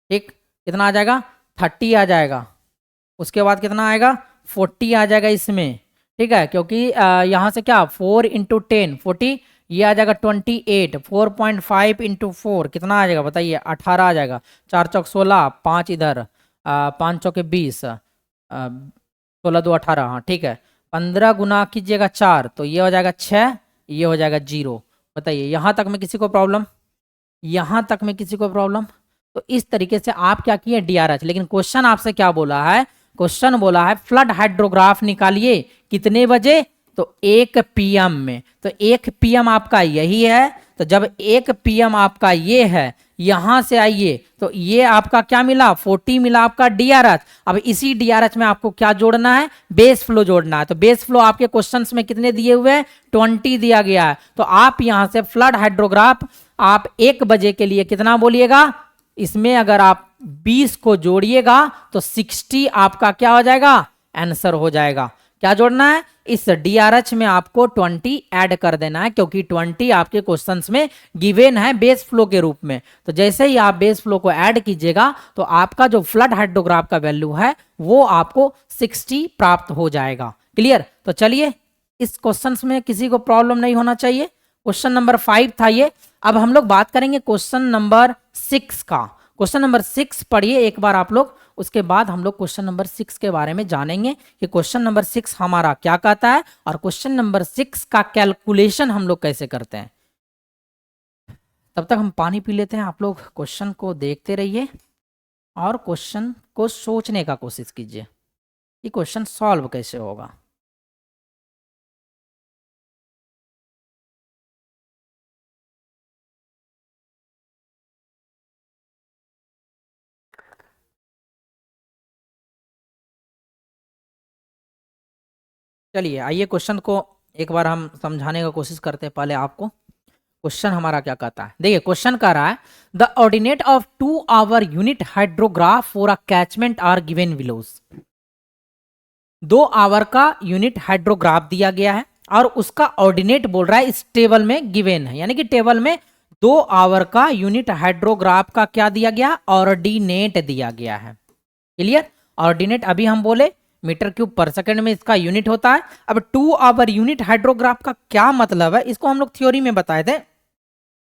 ठीक, कितना आ जाएगा 30 आ जाएगा। उसके बाद कितना आएगा 40 आ जाएगा इसमें। ठीक है, क्योंकि यहाँ से क्या 4 इंटू 10 40, ये आ जाएगा 28, 4.5 इंटू 4 कितना आ जाएगा बताइए 18 आ जाएगा, 4 चौक 16, 5 इधर 5 चौके 20, 16 2 18, हाँ ठीक है। 15 गुना कीजिएगा 4 तो ये हो जाएगा 6, ये हो जाएगा 0। बताइए यहाँ तक में किसी को प्रॉब्लम, यहाँ तक में किसी को प्रॉब्लम? तो इस तरीके से आप क्या किए DRH। लेकिन क्वेश्चन आपसे क्या बोला है, क्वेश्चन बोला है फ्लड हाइड्रोग्राफ निकालिए कितने बजे, तो 1 PM में। तो 1 PM आपका यही है, तो जब 1 PM आपका ये है, यहां से आइए तो ये आपका क्या मिला 40 मिला आपका DRH। अब इसी DRH में आपको क्या जोड़ना है, बेस फ्लो जोड़ना है। तो बेस फ्लो आपके क्वेश्चंस में कितने दिए हुए हैं, 20 दिया गया है। तो आप यहां से फ्लड हाइड्रोग्राफ आप 1 बजे के लिए कितना बोलिएगा, इसमें अगर आप 20 को जोड़िएगा तो 60 आपका क्या हो जाएगा, आंसर हो जाएगा। क्या जोड़ना है, इस DRH में आपको 20 ऐड कर देना है, क्योंकि 20 आपके क्वेश्चंस में गिवन है बेस फ्लो के रूप में। तो जैसे ही आप बेस फ्लो को ऐड कीजिएगा तो आपका जो फ्लड हाइड्रोग्राफ का वैल्यू है वो आपको 60 प्राप्त हो जाएगा। क्लियर, तो चलिए इस क्वेश्चंस में किसी को प्रॉब्लम नहीं होना चाहिए। क्वेश्चन नंबर 5 था ये। अब हम लोग बात करेंगे क्वेश्चन नंबर 6 का। क्वेश्चन नंबर 6 पढ़िए एक बार आप लोग, उसके बाद हम लोग क्वेश्चन नंबर 6 के बारे में जानेंगे कि क्वेश्चन नंबर 6 हमारा क्या कहता है और क्वेश्चन नंबर 6 का कैलकुलेशन हम लोग कैसे करते हैं। तब तक हम पानी पी लेते हैं, आप लोग क्वेश्चन को देखते रहिए। और क्वेश्चन को सोचने का कोशिश कीजिए कि क्वेश्चन सॉल्व कैसे होगा। चलिए आइए क्वेश्चन को एक बार हम समझाने का कोशिश करते हैं। पहले आपको क्वेश्चन हमारा क्या कहता है, देखिए क्वेश्चन कह रहा है the ordinate of 2 hour unit hydrograph for a catchment are given below. 2 hour का यूनिट हाइड्रोग्राफ दिया गया है और उसका ऑर्डिनेट बोल रहा है इस टेबल में गिवन है, यानी कि टेबल में 2 आवर का यूनिट हाइड्रोग्राफ का क्या दिया गया, ऑर्डिनेट दिया गया है। क्लियर। ऑर्डिनेट अभी हम बोले मीटर क्यूब पर सेकंड में इसका यूनिट होता है। अब 2 आवर यूनिट हाइड्रोग्राफ का क्या मतलब है, इसको हम लोग थ्योरी में बताए थे।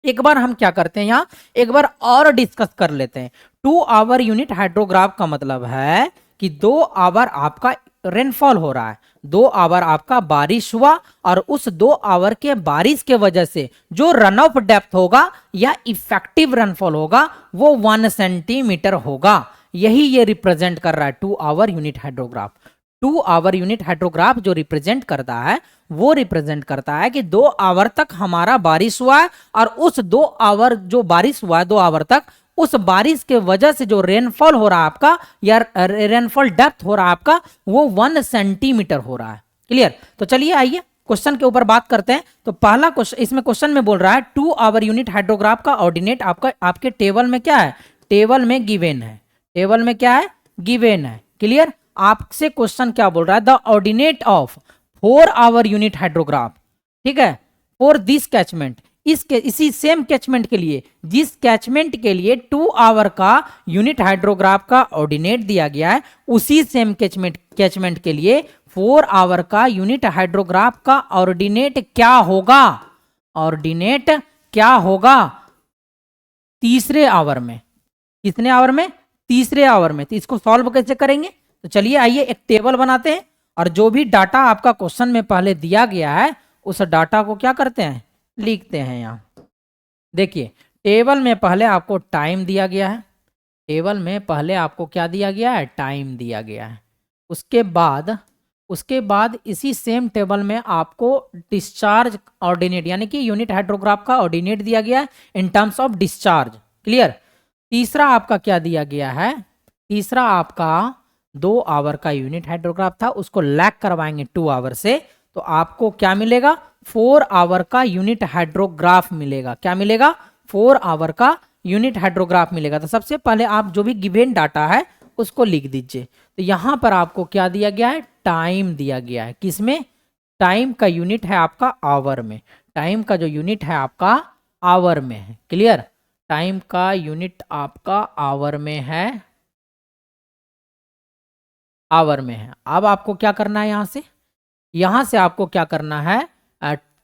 एक बार हम क्या करते हैं, यहाँ एक बार और डिस्कस कर लेते हैं। 2 आवर यूनिट हाइड्रोग्राफ का मतलब है कि 2 आवर आपका रेनफॉल हो रहा है, 2 आवर आपका बारिश हुआ और उस 2 आवर के बारिश के वजह से जो रन ऑफ डेप्थ होगा या इफेक्टिव रेनफॉल होगा वो 1 सेंटीमीटर होगा। यही ये रिप्रेजेंट कर रहा है 2 hour unit hydrograph. 2 hour unit hydrograph जो रिप्रेजेंट करता है वो रिप्रेजेंट करता है कि 2 आवर तक हमारा बारिश हुआ है और उस 2 आवर जो बारिश हुआ है 2 आवर तक, उस बारिश के वजह से जो रेनफॉल हो रहा है आपका या रेनफॉल डेप्थ हो रहा है आपका वो 1 सेंटीमीटर हो रहा है। क्लियर। तो चलिए आइए क्वेश्चन के ऊपर बात करते हैं। तो पहला क्वेश्चन, इसमें क्वेश्चन में बोल रहा है 2 आवर यूनिट हाइड्रोग्राफ का ऑर्डिनेट आपका आपके टेबल में क्या है, टेबल में गिवन है, टेबल में क्या है, गिवन है। क्लियर। आपसे क्वेश्चन क्या बोल रहा है, the ordinate of 4 hour unit hydrograph, ठीक है, फॉर दिस कैचमेंट, इसी सेम कैचमेंट के लिए, जिस कैचमेंट के लिए 2 आवर का यूनिट हाइड्रोग्राफ का ऑर्डिनेट दिया गया है उसी सेम कैचमेंट के लिए 4 आवर का यूनिट हाइड्रोग्राफ का ऑर्डिनेट क्या होगा, ऑर्डिनेट क्या होगा तीसरे आवर में। कितने आवर में, तीसरे आवर में। तो इसको सॉल्व कैसे करेंगे, तो चलिए आइए एक टेबल बनाते हैं और जो भी डाटा आपका क्वेश्चन में पहले दिया गया है उस डाटा को क्या करते हैं, लिखते हैं यहाँ। देखिए टेबल में पहले आपको टाइम दिया गया है, टेबल में पहले आपको क्या दिया गया है, टाइम दिया गया है। उसके बाद इसी सेम टेबल में आपको डिस्चार्ज ऑर्डिनेट यानी कि यूनिट हाइड्रोग्राफ का ऑर्डिनेट दिया गया है in terms of discharge. Clear. तीसरा आपका क्या दिया गया है, तीसरा आपका 2 आवर का यूनिट हाइड्रोग्राफ था, उसको लैग करवाएंगे 2 आवर से, तो आपको क्या मिलेगा, 4 आवर का यूनिट हाइड्रोग्राफ मिलेगा। क्या मिलेगा, 4 आवर का यूनिट हाइड्रोग्राफ मिलेगा। तो सबसे पहले आप जो भी गिवन डाटा है उसको लिख दीजिए। तो यहां पर आपको क्या दिया गया है, टाइम दिया गया है। किसमें, टाइम का यूनिट है आपका आवर में, टाइम का जो यूनिट है आपका आवर में है। क्लियर। टाइम का यूनिट आपका आवर में है, आवर में है। अब आपको क्या करना है, यहां से आपको क्या करना है,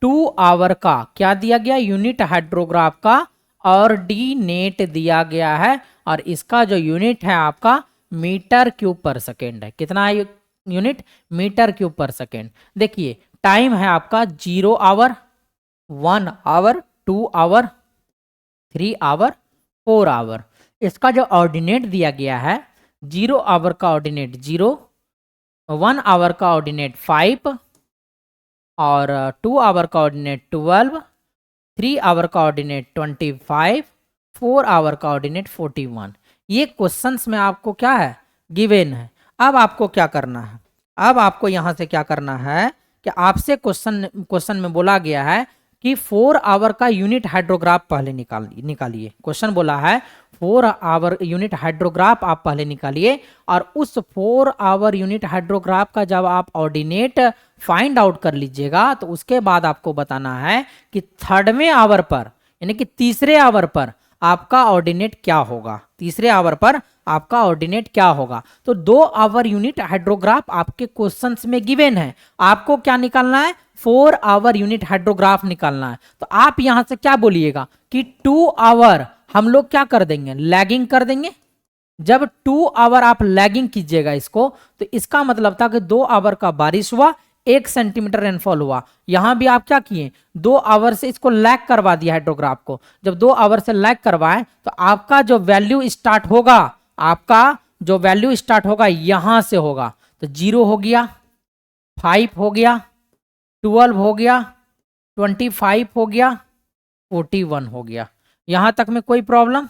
2 आवर का क्या दिया गया, यूनिट हाइड्रोग्राफ का ऑर्डिनेट दिया गया है और इसका जो यूनिट है आपका मीटर क्यूब पर सेकेंड है। कितना है unit, metre cube per second. देखिए टाइम है आपका 0 hour, 1 hour, 2 hour, 3 hour, 4 hour. इसका जो ऑर्डिनेट दिया गया है, 0 आवर का ऑर्डिनेट 0, 1 आवर का ऑर्डिनेट 5 और 2 आवर का ऑर्डिनेट 12, 3 आवर का ऑर्डिनेट 25, 4 आवर का ऑर्डिनेट 41। ये क्वेश्चंस में आपको क्या है, गिवन है। अब आपको क्या करना है, अब आपको यहां से क्या करना है कि आपसे क्वेश्चन में बोला गया है कि 4 आवर का यूनिट हाइड्रोग्राफ पहले निकालिए। क्वेश्चन बोला है 4 आवर यूनिट हाइड्रोग्राफ आप पहले निकालिए और उस 4 आवर यूनिट हाइड्रोग्राफ का जब आप ऑर्डिनेट फाइंड आउट कर लीजिएगा तो उसके बाद आपको बताना है कि 3वें आवर पर यानी कि तीसरे आवर पर आपका ऑर्डिनेट क्या होगा, तीसरे आवर पर आपका ऑर्डिनेट क्या होगा। तो 2 आवर यूनिट हाइड्रोग्राफ आपके क्वेश्चंस में गिवन है, आपको क्या निकालना है, 4 आवर यूनिट हाइड्रोग्राफ निकालना है। तो आप यहां से क्या बोलिएगा कि 2 आवर हम लोग क्या कर देंगे, लैगिंग कर देंगे। जब 2 आवर आप लैगिंग कीजिएगा इसको, तो इसका मतलब था कि 2 आवर का बारिश हुआ, 1 सेंटीमीटर रेनफॉल हुआ। यहां भी आप क्या किए, 2 आवर से इसको लैग करवा दिया हाइड्रोग्राफ को। जब 2 आवर से लैग करवाएं तो आपका जो वैल्यू स्टार्ट होगा आपका जो वैल्यू स्टार्ट होगा यहां से होगा। तो 0 हो गया, 5 हो गया, 12 हो गया, 25 हो गया, 41 हो गया। यहां तक में कोई प्रॉब्लम?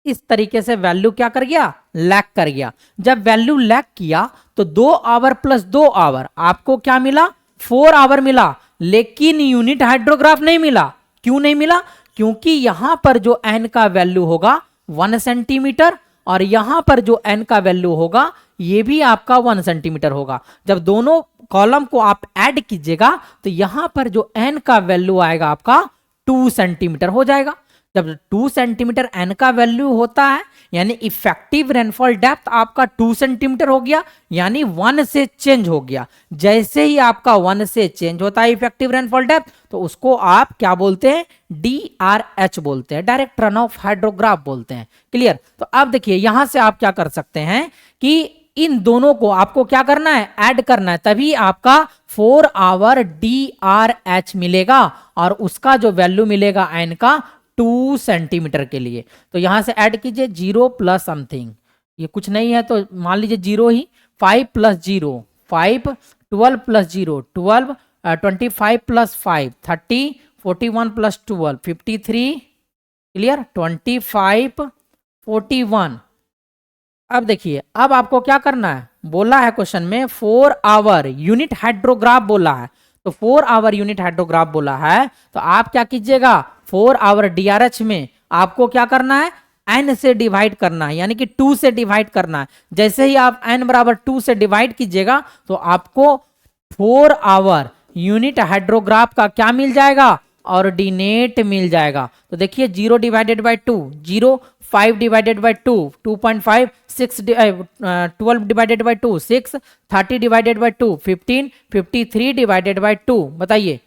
इस तरीके से वैल्यू क्या कर गया, लैग कर गया। जब वैल्यू लैग किया तो 2 आवर प्लस 2 आवर आपको क्या मिला, 4 आवर मिला, लेकिन यूनिट हाइड्रोग्राफ नहीं मिला। क्यों नहीं मिला? क्योंकि यहां पर जो एन का वैल्यू होगा 1 सेंटीमीटर और यहां पर जो एन का वैल्यू होगा ये भी आपका 1 सेंटीमीटर होगा। जब दोनों कॉलम को आप ऐड कीजिएगा तो यहां पर जो एन का वैल्यू आएगा आपका 2 सेंटीमीटर हो जाएगा। जब 2 सेंटीमीटर एन का वैल्यू होता है यानी इफेक्टिव रेनफॉल डेप्थ आपका 2 सेंटीमीटर हो गया, यानी 1 से चेंज हो गया। जैसे ही आपका 1 से चेंज होता है इफेक्टिव रेनफॉल डेप्थ तो उसको आप क्या बोलते हैं, DRH बोलते हैं, डायरेक्ट रन ऑफ हाइड्रोग्राफ बोलते हैं। क्लियर? तो अब देखिए यहां से आप क्या कर सकते हैं कि इन दोनों को आपको क्या करना है, ऐड करना है, तभी आपका 4 आवर DRH मिलेगा और उसका जो वैल्यू मिलेगा एन का 2 सेंटीमीटर के लिए। तो यहां से ऐड कीजिए 0 प्लस समथिंग, ये कुछ नहीं है तो मान लीजिए 0 ही, 5 plus 0 5, 12 plus 0 12, 25 plus 5 30, 41 plus 12 53। Clear? 25 41। अब देखिए अब आपको क्या करना है, बोला है क्वेश्चन में 4 आवर यूनिट हाइड्रोग्राफ बोला है। तो 4 आवर यूनिट हाइड्रोग्राफ बोला है तो आप क्या कीजिएगा, 4 आवर DRH में आपको क्या करना है, n से डिवाइड करना है, यानी कि 2 से डिवाइड करना है। जैसे ही आप n बराबर 2 से डिवाइड कीजिएगा तो आपको 4 आवर यूनिट हाइड्रोग्राफ का क्या मिल जाएगा, ऑर्डिनेट मिल जाएगा। तो देखिए 0 divided by 2 0, 5 divided by 2 2.5, 6 12 divided by 2 6, 30 divided by 2 15, 53 divided by 2 बताइए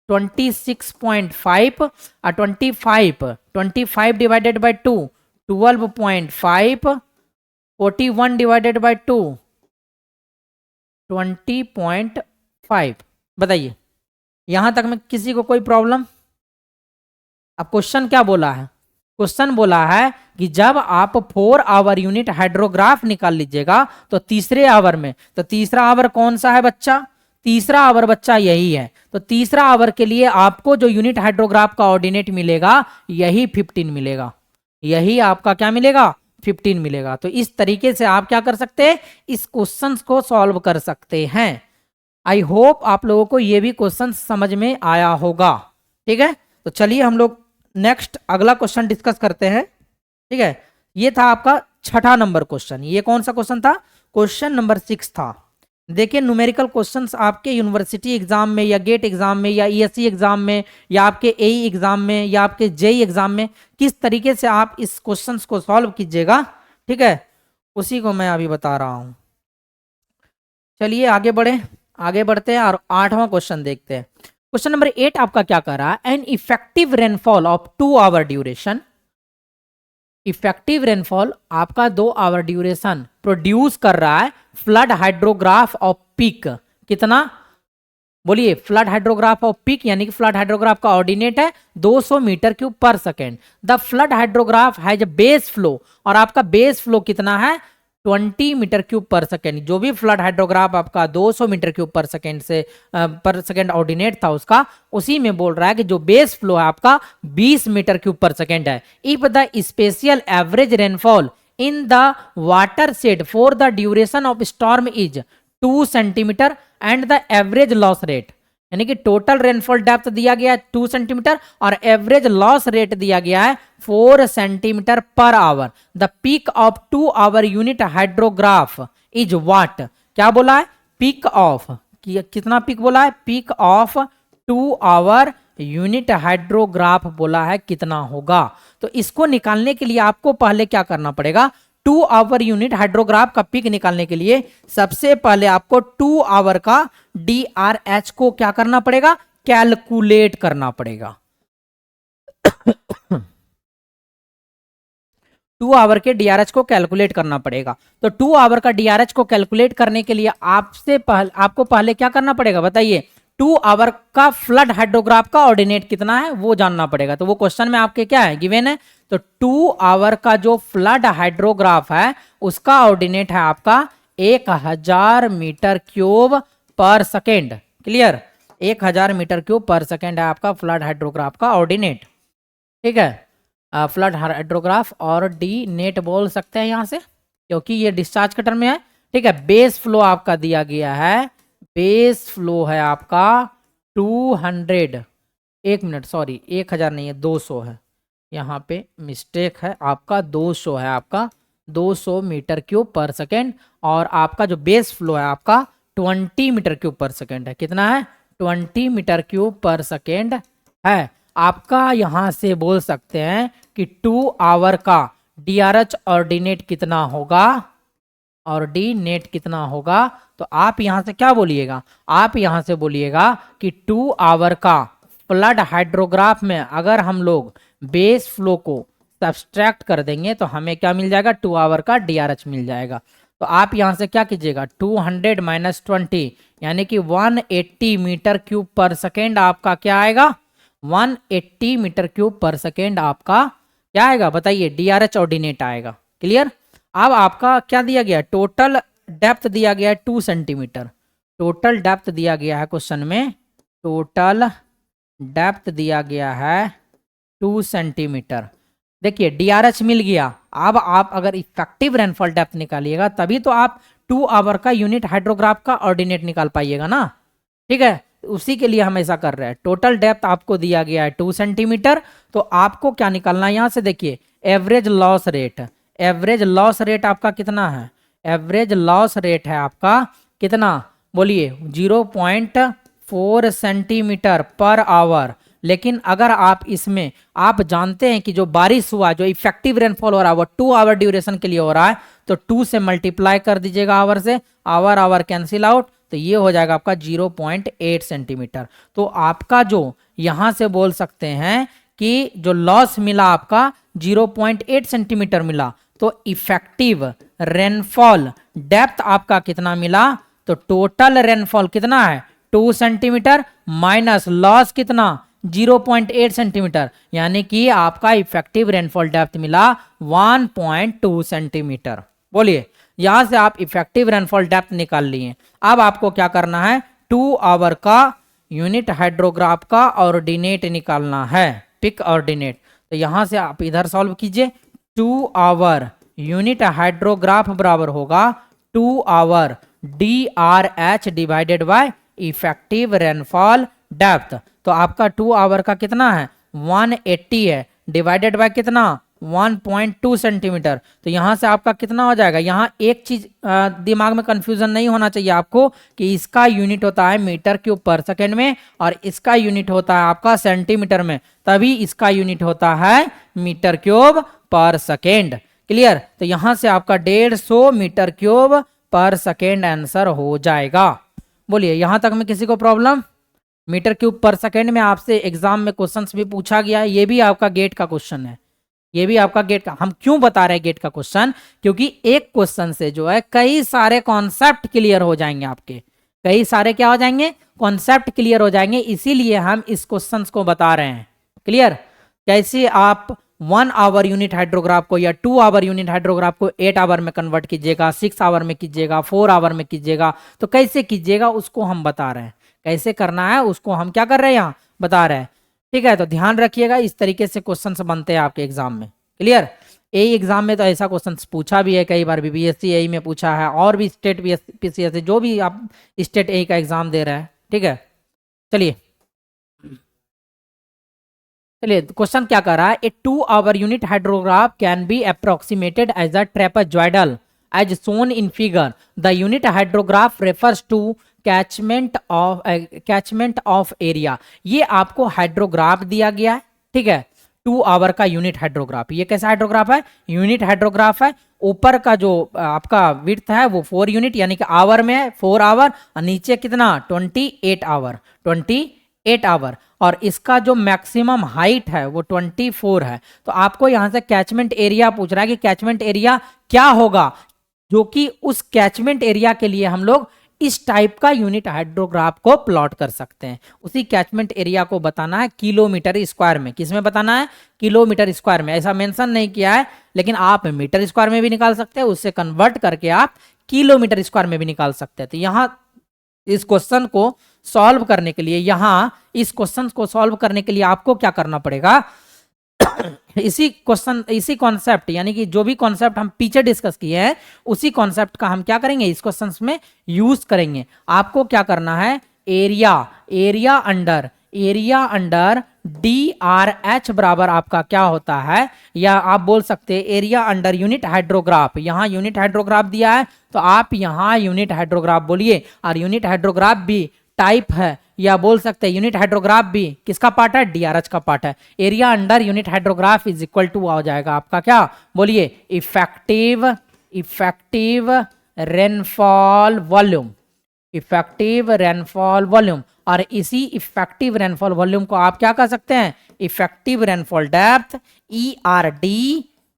26.5 और 25 डिवाइडेड बाई 2 12.5, 41 डिवाइडेड बाई 2 20.5। बताइए यहां तक में किसी को कोई प्रॉब्लम? अब क्वेश्चन क्या बोला है, क्वेश्चन बोला है कि जब आप 4 आवर यूनिट हाइड्रोग्राफ निकाल लीजिएगा तो तीसरे आवर में, तो तीसरा आवर कौन सा है बच्चा, तीसरा आवर बच्चा यही है। तो तीसरा आवर के लिए आपको जो यूनिट हाइड्रोग्राफ का ऑर्डिनेट मिलेगा यही 15 मिलेगा, यही आपका क्या मिलेगा, 15 मिलेगा। तो इस तरीके से आप क्या कर सकते हैं, इस क्वेश्चन को सॉल्व कर सकते हैं। आई होप आप लोगों को ये भी क्वेश्चन समझ में आया होगा। ठीक है, तो चलिए हम लोग नेक्स्ट अगला क्वेश्चन डिस्कस करते हैं। ठीक है, ये था आपका 6ठा नंबर क्वेश्चन। ये कौन सा क्वेश्चन था, क्वेश्चन नंबर 6 था। देखिए न्यूमेरिकल क्वेश्चंस आपके यूनिवर्सिटी एग्जाम में या गेट एग्जाम में या ESE एग्जाम में या आपके AE एग्जाम में या आपके JEE एग्जाम में किस तरीके से आप इस क्वेश्चंस को सॉल्व कीजिएगा, ठीक है, उसी को मैं अभी बता रहा हूं। चलिए आगे बढ़े, आगे बढ़ते हैं और 8वां क्वेश्चन देखते हैं। क्वेश्चन नंबर 8 आपका क्या कह रहा है, an effective rainfall of 2 hour duration. Effective rainfall आपका 2 आवर ड्यूरेशन प्रोड्यूस कर रहा है फ्लड हाइड्रोग्राफ ऑफ पीक। कितना बोलिए, फ्लड हाइड्रोग्राफ ऑफ पीक, यानी कि फ्लड हाइड्रोग्राफ का ऑर्डिनेट है 200 metre cube per second. The flood hydrograph has base flow, और आपका बेस फ्लो कितना है 20 मीटर क्यूब पर सेकेंड। जो भी फ्लड हाइड्रोग्राफ आपका 200 metre cube per second ordinate था उसका, उसी में बोल रहा है कि जो बेस फ्लो है आपका 20 मीटर क्यूब पर सेकेंड है। If the spatial average rainfall in the watershed for the duration of storm is 2 centimetre and the average loss rate, यानी कि टोटल रेनफॉल डेप्थ दिया गया है 2 सेंटीमीटर और average loss rate दिया गया है 4 centimetre per hour. The peak of 2 hour unit hydrograph is what. क्या बोला है, पीक ऑफ, कितना पीक बोला है, peak of 2 hour unit hydrograph बोला है कितना होगा। तो इसको निकालने के लिए आपको पहले क्या करना पड़ेगा, 2 आवर यूनिट हाइड्रोग्राफ का पीक निकालने के लिए सबसे पहले आपको 2 आवर का DRH को क्या करना पड़ेगा, कैलकुलेट करना पड़ेगा। 2 आवर के DRH को कैलकुलेट करना पड़ेगा। तो 2 आवर का DRH को कैलकुलेट करने के लिए आपको पहले क्या करना पड़ेगा बताइए, 2 आवर का फ्लड हाइड्रोग्राफ का ऑर्डिनेट कितना है वो जानना पड़ेगा। तो वो क्वेश्चन में आपके क्या है, गिवन है। तो 2 आवर का जो फ्लड हाइड्रोग्राफ है उसका ऑर्डिनेट है आपका 1000 metre cube per second. Clear, 1000 metre cube per second है आपका फ्लड हाइड्रोग्राफ का ऑर्डिनेट। ठीक है, फ्लड हाइड्रोग्राफ और डी नेट बोल सकते हैं यहाँ से, क्योंकि ये डिस्चार्ज कटर में है। ठीक है, बेस फ्लो आपका दिया गया है, बेस फ्लो है आपका 200, 1 मिनट सॉरी 1000 नहीं है 200 है, यहाँ पे मिस्टेक है आपका, 200 है आपका, 200 मीटर क्यूब पर सेकेंड। और आपका जो बेस फ्लो है आपका 20 मीटर क्यूब पर सेकेंड है। कितना है, 20 मीटर क्यूब पर सेकेंड है आपका। यहाँ से बोल सकते हैं कि 2 आवर का DRH ऑर्डिनेट कितना होगा और डी नेट कितना होगा। तो आप यहां से क्या बोलिएगा, आप यहां से बोलिएगा कि 2 आवर का फ्लड हाइड्रोग्राफ में अगर हम लोग बेस फ्लो को सब्सट्रैक्ट कर देंगे तो हमें क्या मिल जाएगा, 2 आवर का DRH मिल जाएगा। तो आप यहां से क्या कीजिएगा, 200 माइनस 20 यानी कि 180 मीटर क्यूब पर सेकेंड आपका क्या आएगा, 180 मीटर क्यूब पर सेकेंड आपका क्या आएगा बताइए, DRH ऑर्डिनेट आएगा। क्लियर। अब आपका क्या दिया गया, टोटल डेप्थ दिया गया है 2 सेंटीमीटर, टोटल डेप्थ दिया गया है क्वेश्चन में, टोटल डेप्थ दिया गया है 2 सेंटीमीटर। देखिए DRH मिल गया। अब आप अगर इफेक्टिव रेनफॉल डेप्थ निकालिएगा तभी तो आप 2 आवर का यूनिट हाइड्रोग्राफ का ऑर्डिनेट निकाल पाइएगा ना। ठीक है, उसी के लिए हम ऐसा कर रहे हैं। टोटल डेप्थ आपको दिया गया है 2 सेंटीमीटर, तो आपको क्या निकालना है, यहां से देखिए average loss rate, average loss rate आपका कितना है, एवरेज लॉस रेट है आपका कितना बोलिए, 0.4 सेंटीमीटर पर आवर। लेकिन अगर आप इसमें आप जानते हैं कि जो बारिश हुआ, जो इफेक्टिव रेनफॉल हो रहा है वो 2 आवर ड्यूरेशन के लिए हो रहा है, तो 2 से मल्टीप्लाई कर दीजिएगा आवर से, आवर आवर कैंसिल आउट, तो ये हो जाएगा आपका 0.8 सेंटीमीटर। तो आपका जो यहां से बोल सकते हैं कि जो लॉस मिला आपका 0.8 सेंटीमीटर मिला, तो इफेक्टिव रेनफॉल डेप्थ आपका कितना मिला, तो टोटल रेनफॉल कितना है 2 सेंटीमीटर माइनस लॉस कितना 0.8 सेंटीमीटर, यानी कि आपका इफेक्टिव रेनफॉल डेप्थ मिला 1.2 सेंटीमीटर। बोलिए, यहां से आप इफेक्टिव रेनफॉल डेप्थ निकाल लिए। अब आपको क्या करना है, 2 आवर का यूनिट हाइड्रोग्राफ का ऑर्डिनेट निकालना है, पिक ऑर्डिनेट। तो यहां से आप इधर सॉल्व कीजिए, 2 आवर यूनिट हाइड्रोग्राफ बराबर होगा 2 hour DRH divided by effective rainfall depth. तो आपका 2 आवर का कितना है 180 है, डिवाइडेड बाय कितना 1.2 सेंटीमीटर। तो यहां से आपका कितना हो जाएगा, यहां एक चीज दिमाग में कंफ्यूजन नहीं होना चाहिए आपको कि इसका यूनिट होता है मीटर क्यूब पर सेकेंड में और इसका यूनिट होता है आपका सेंटीमीटर में, तभी इसका यूनिट होता है metre cube per second. Clear. तो यहां से आपका 150 metre cube per second answer हो जाएगा। बोलिए, यहां तक में किसी को problem. Metre cube per second में आपसे एग्जाम में क्वेश्चंस भी पूछा गया है, ये भी आपका गेट का क्वेश्चन है, ये भी आपका गेट का। हम क्यों बता रहे हैं गेट का क्वेश्चन, क्योंकि एक क्वेश्चन से जो है कई सारे कॉन्सेप्ट क्लियर हो जाएंगे आपके, कई सारे क्या हो जाएंगे, कॉन्सेप्ट क्लियर हो जाएंगे, इसीलिए हम इस क्वेश्चन को बता रहे हैं। क्लियर। कैसे आप 1 आवर यूनिट हाइड्रोग्राफ को या 2 आवर यूनिट हाइड्रोग्राफ को 8 आवर में कन्वर्ट कीजिएगा, 6 आवर में कीजिएगा, 4 आवर में कीजिएगा, तो कैसे कीजिएगा उसको हम बता रहे हैं, कैसे करना है उसको हम क्या कर रहे हैं यहाँ बता रहे हैं। ठीक है, तो ध्यान रखिएगा, इस तरीके से क्वेश्चन बनते हैं आपके एग्जाम में। क्लियर। एई एग्जाम में तो ऐसा क्वेश्चन पूछा भी है कई बार, BPSC एई में पूछा है, और भी स्टेट PCSC जो भी आप स्टेट एई का एग्जाम दे रहे हैं। ठीक है, चलिए क्वेश्चन क्या कर रहा है, a 2 hour unit hydrograph can be approximated as a trapezoidal as shown in figure. The unit hydrograph refers to catchment of area. ये आपको हाइड्रोग्राफ दिया गया है। ठीक है, 2 आवर का यूनिट हाइड्रोग्राफ, ये कैसा हाइड्रोग्राफ है, यूनिट हाइड्रोग्राफ है। ऊपर का जो आपका विड्थ है वो 4 यूनिट यानी कि आवर में है 4 आवर, और नीचे कितना 28 आवर, 28 आवर, और इसका जो मैक्सिमम हाइट है वो 24 है। तो आपको यहां से कैचमेंट एरिया पूछ रहा है कि कैचमेंट एरिया क्या होगा, जो कि उस कैचमेंट एरिया के लिए हम लोग इस टाइप का यूनिट हाइड्रोग्राफ को प्लॉट कर सकते हैं। उसी कैचमेंट एरिया को बताना है किलोमीटर स्क्वायर में। किसमें बताना है? किलोमीटर स्क्वायर में। ऐसा मेंशन नहीं किया है, लेकिन आप मीटर स्क्वायर में भी निकाल सकते हैं, उससे कन्वर्ट करके आप किलोमीटर स्क्वायर में भी निकाल सकते हैं। तो यहाँ इस क्वेश्चन को सॉल्व करने के लिए, यहाँ इस क्वेश्चन को सॉल्व करने के लिए आपको क्या करना पड़ेगा? इसी कॉन्सेप्ट, यानी कि जो भी कॉन्सेप्ट हम पीछे डिस्कस किए हैं उसी कॉन्सेप्ट का हम क्या करेंगे, इस क्वेश्चंस में यूज करेंगे। आपको क्या करना है? Area under D R H बराबर आपका क्या होता है, या आप बोल सकते हैं एरिया अंडर यूनिट हाइड्रोग्राफ। यहाँ यूनिट हाइड्रोग्राफ दिया है तो आप यहाँ यूनिट हाइड्रोग्राफ बोलिए, और यूनिट हाइड्रोग्राफ भी टाइप है, या बोल सकते हैं यूनिट हाइड्रोग्राफ भी किसका पार्ट है? डीआरएच का पार्ट है। Area under unit hydrograph is equal to आ जाएगा आपका क्या, बोलिए, effective rainfall volume. Effective rainfall volume, और इसी इफेक्टिव रेनफॉल वॉल्यूम को आप क्या कह सकते हैं? इफेक्टिव रेनफॉल डेप्थ, ERD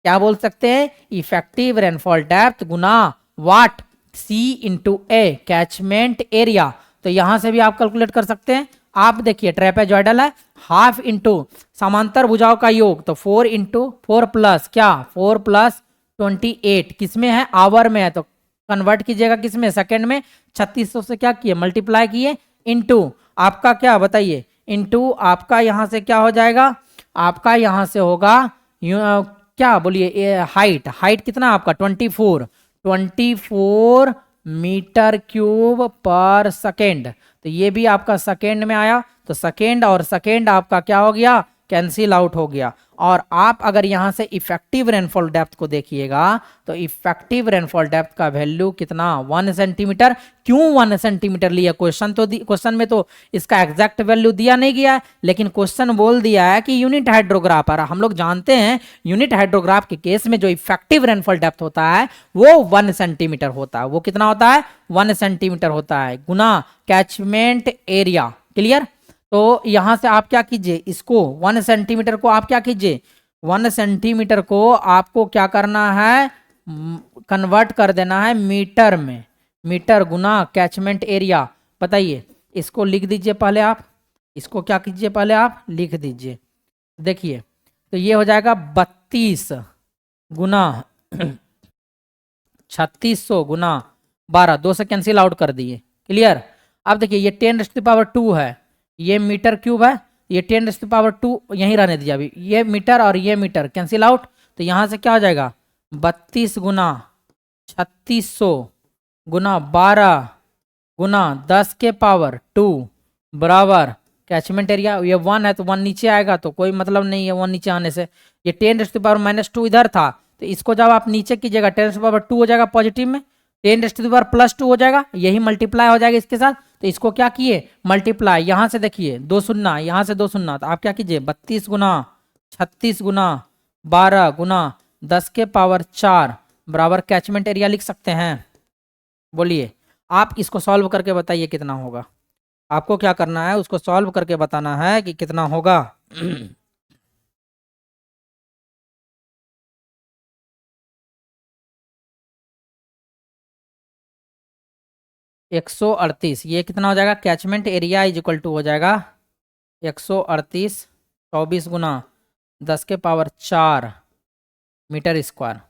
क्या बोल सकते हैं? इफेक्टिव रेनफॉल डेप्थ गुना वाट, C इंटू ए कैचमेंट एरिया। तो यहां से भी आप कैलकुलेट कर सकते हैं। आप देखिए ट्रेपेजॉइडल है, हाफ इंटू समांतर भुजाओं का योग, तो 4 इंटू 4 प्लस क्या, 4 प्लस 28 किसमें है? आवर में है, तो कन्वर्ट कीजिएगा किसमें? सेकंड में। 3600 से क्या किए? मल्टीप्लाई किए, इंटू आपका क्या बताइए, इंटू आपका यहां से क्या हो जाएगा? आपका यहां से होगा क्या बोलिए, हाइट कितना आपका? 24 मीटर क्यूब पर सेकेंड। तो ये भी आपका सेकेंड में आया, तो सेकेंड और सेकेंड आपका क्या हो गया? कैंसिल आउट हो गया। और आप अगर यहां से इफेक्टिव रेनफॉल डेप्थ को देखिएगा तो इफेक्टिव रेनफॉल डेप्थ का वैल्यू कितना? 1 सेंटीमीटर। क्यों 1 सेंटीमीटर लिया? क्वेश्चन में तो इसका एग्जैक्ट वैल्यू दिया नहीं गया है, लेकिन क्वेश्चन बोल दिया है कि यूनिट हाइड्रोग्राफ। और हम लोग जानते हैं यूनिट हाइड्रोग्राफ के केस में जो इफेक्टिव रेनफॉल डेप्थ होता है वो 1 सेंटीमीटर होता है। वो कितना होता है? 1 सेंटीमीटर होता है गुना कैचमेंट एरिया। क्लियर? तो यहां से आप क्या कीजिए, इसको 1 सेंटीमीटर को आप क्या कीजिए, 1 सेंटीमीटर को आपको क्या करना है? कन्वर्ट कर देना है मीटर में। मीटर गुना कैचमेंट एरिया। बताइए, इसको लिख दीजिए पहले आप, इसको क्या कीजिए, पहले आप लिख दीजिए। देखिए, तो ये हो जाएगा 32 गुना 3600 गुना 12, 2 से कैंसिल आउट कर दिए। क्लियर? अब देखिए, ये 10⁻² है, ये मीटर क्यूब है, ये 10⁻² यहीं रहने दीजिए अभी। ये मीटर और ये मीटर कैंसिल आउट, तो यहां से क्या हो जाएगा? 32 गुना 3600 गुना 12 गुना 10⁻² बराबर कैचमेंट एरिया। ये 1 है तो 1 नीचे आएगा, तो कोई मतलब नहीं है 1 नीचे आने से। ये 10⁻² इधर था, तो इसको जब आप नीचे कीजिएगा 10⁻² हो जाएगा पॉजिटिव में, 10⁻² हो जाएगा, यही मल्टीप्लाई हो जाएगा इसके साथ। तो इसको क्या किए? मल्टीप्लाई। यहां से देखिए 2 शून्य, यहां से 2 शून्य, तो आप क्या कीजिए? 32 गुना 36 गुना 12 गुना 10⁻4 बराबर कैचमेंट एरिया लिख सकते हैं। बोलिए, आप इसको सॉल्व करके बताइए कितना होगा। आपको क्या करना है? उसको सॉल्व करके बताना है कि कितना होगा। 138, ये कितना हो जाएगा? Catchment area is equal to हो जाएगा 138, 24 गुना 10⁻4 मीटर स्क्वायर।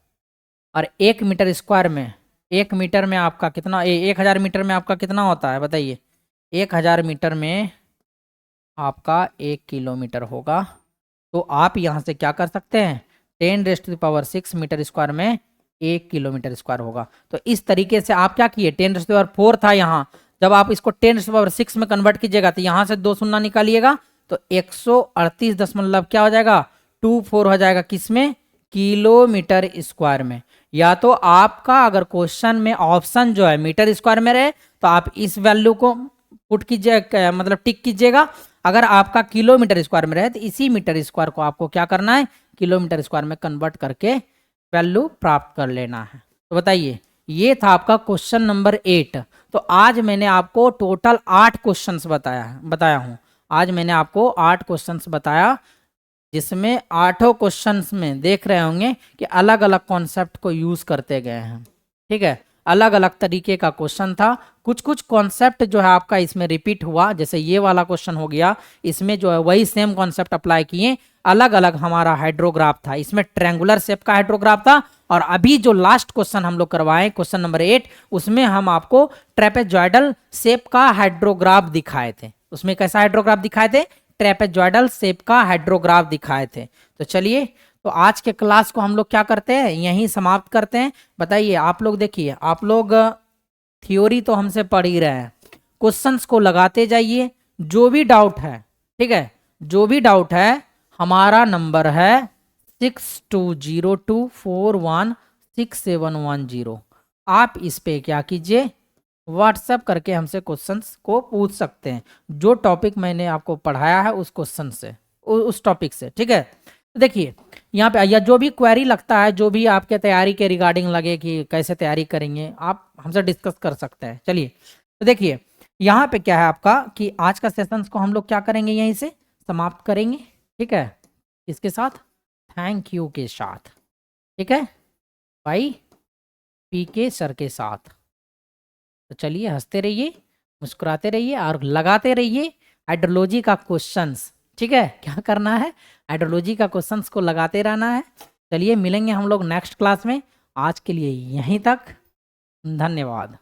और 1 मीटर स्क्वायर में, 1 मीटर में आपका कितना, 1000 मीटर में आपका कितना होता है बताइए? 1000 मीटर में आपका 1 किलोमीटर होगा। तो आप यहाँ से क्या कर सकते हैं? 10⁻6 मीटर स्क्वायर में 1 किलोमीटर स्क्वायर होगा। तो इस तरीके से आप क्या किए? 10⁻4 था यहाँ, जब आप इसको 10⁻6 में कन्वर्ट कीजिएगा तो यहाँ से 2 शून्य निकालिएगा, तो 138 दशमलव क्या हो जाएगा? 24 हो जाएगा। किसमें? किलोमीटर स्क्वायर में। या तो आपका अगर क्वेश्चन में ऑप्शन जो है मीटर स्क्वायर में रहे तो आप इस वैल्यू को पुट कीजिए, मतलब टिक कीजिएगा। अगर आपका किलोमीटर स्क्वायर में रहे तो इसी मीटर स्क्वायर को आपको क्या करना है? किलोमीटर स्क्वायर में कन्वर्ट करके वैल्यू प्राप्त कर लेना है। तो बताइए, ये था आपका क्वेश्चन नंबर 8। तो आज मैंने आपको टोटल 8 क्वेश्चंस बताया हूँ। आज मैंने आपको 8 क्वेश्चंस बताया, जिसमें 8 क्वेश्चंस में देख रहे होंगे कि अलग अलग कॉन्सेप्ट को यूज करते गए हैं। ठीक है, अलग अलग तरीके का क्वेश्चन था। कुछ कुछ कॉन्सेप्ट जो है आपका इसमें रिपीट हुआ, जैसे ये वाला क्वेश्चन हो गया, इसमें जो है वही सेम कॉन्सेप्ट अप्लाई किए, अलग अलग हमारा हाइड्रोग्राफ था। इसमें ट्रायंगुलर शेप का हाइड्रोग्राफ था, और अभी जो लास्ट क्वेश्चन हम लोग करवाए क्वेश्चन नंबर 8, उसमें हम आपको ट्रेपेजॉइडल शेप का हाइड्रोग्राफ दिखाए थे। उसमें कैसा हाइड्रोग्राफ दिखाए थे? ट्रेपेजॉइडल शेप का हाइड्रोग्राफ दिखाए थे। तो चलिए, तो आज के क्लास को हम लोग क्या करते हैं, यहीं समाप्त करते हैं। बताइए आप लोग, देखिए आप लोग थ्योरी तो हमसे पढ़ ही रहे हैं, क्वेश्चंस को लगाते जाइए। जो भी डाउट है, ठीक है, जो भी डाउट है, हमारा नंबर है 6202416710। आप इस पे क्या कीजिए, व्हाट्सएप करके हमसे क्वेश्चंस को पूछ सकते हैं, जो टॉपिक मैंने आपको पढ़ाया है उस क्वेश्चन से, उस टॉपिक से, ठीक है। तो देखिए यहाँ पे, या जो भी क्वेरी लगता है, जो भी आपके तैयारी के रिगार्डिंग लगे कि कैसे तैयारी करेंगे, आप हमसे डिस्कस कर सकते हैं। चलिए, तो देखिए यहाँ पे क्या है आपका कि आज का सेशंस को हम लोग क्या करेंगे, यहीं से समाप्त करेंगे, ठीक है। इसके साथ थैंक यू के साथ, ठीक है भाई, पीके सर के साथ। तो चलिए, हंसते रहिए, मुस्कुराते रहिए और लगाते रहिए हाइड्रोलॉजी का क्वेश्चंस, ठीक है। क्या करना है, हाइड्रोलॉजी का क्वेश्चंस को लगाते रहना है। चलिए, मिलेंगे हम लोग नेक्स्ट क्लास में। आज के लिए यहीं तक, धन्यवाद।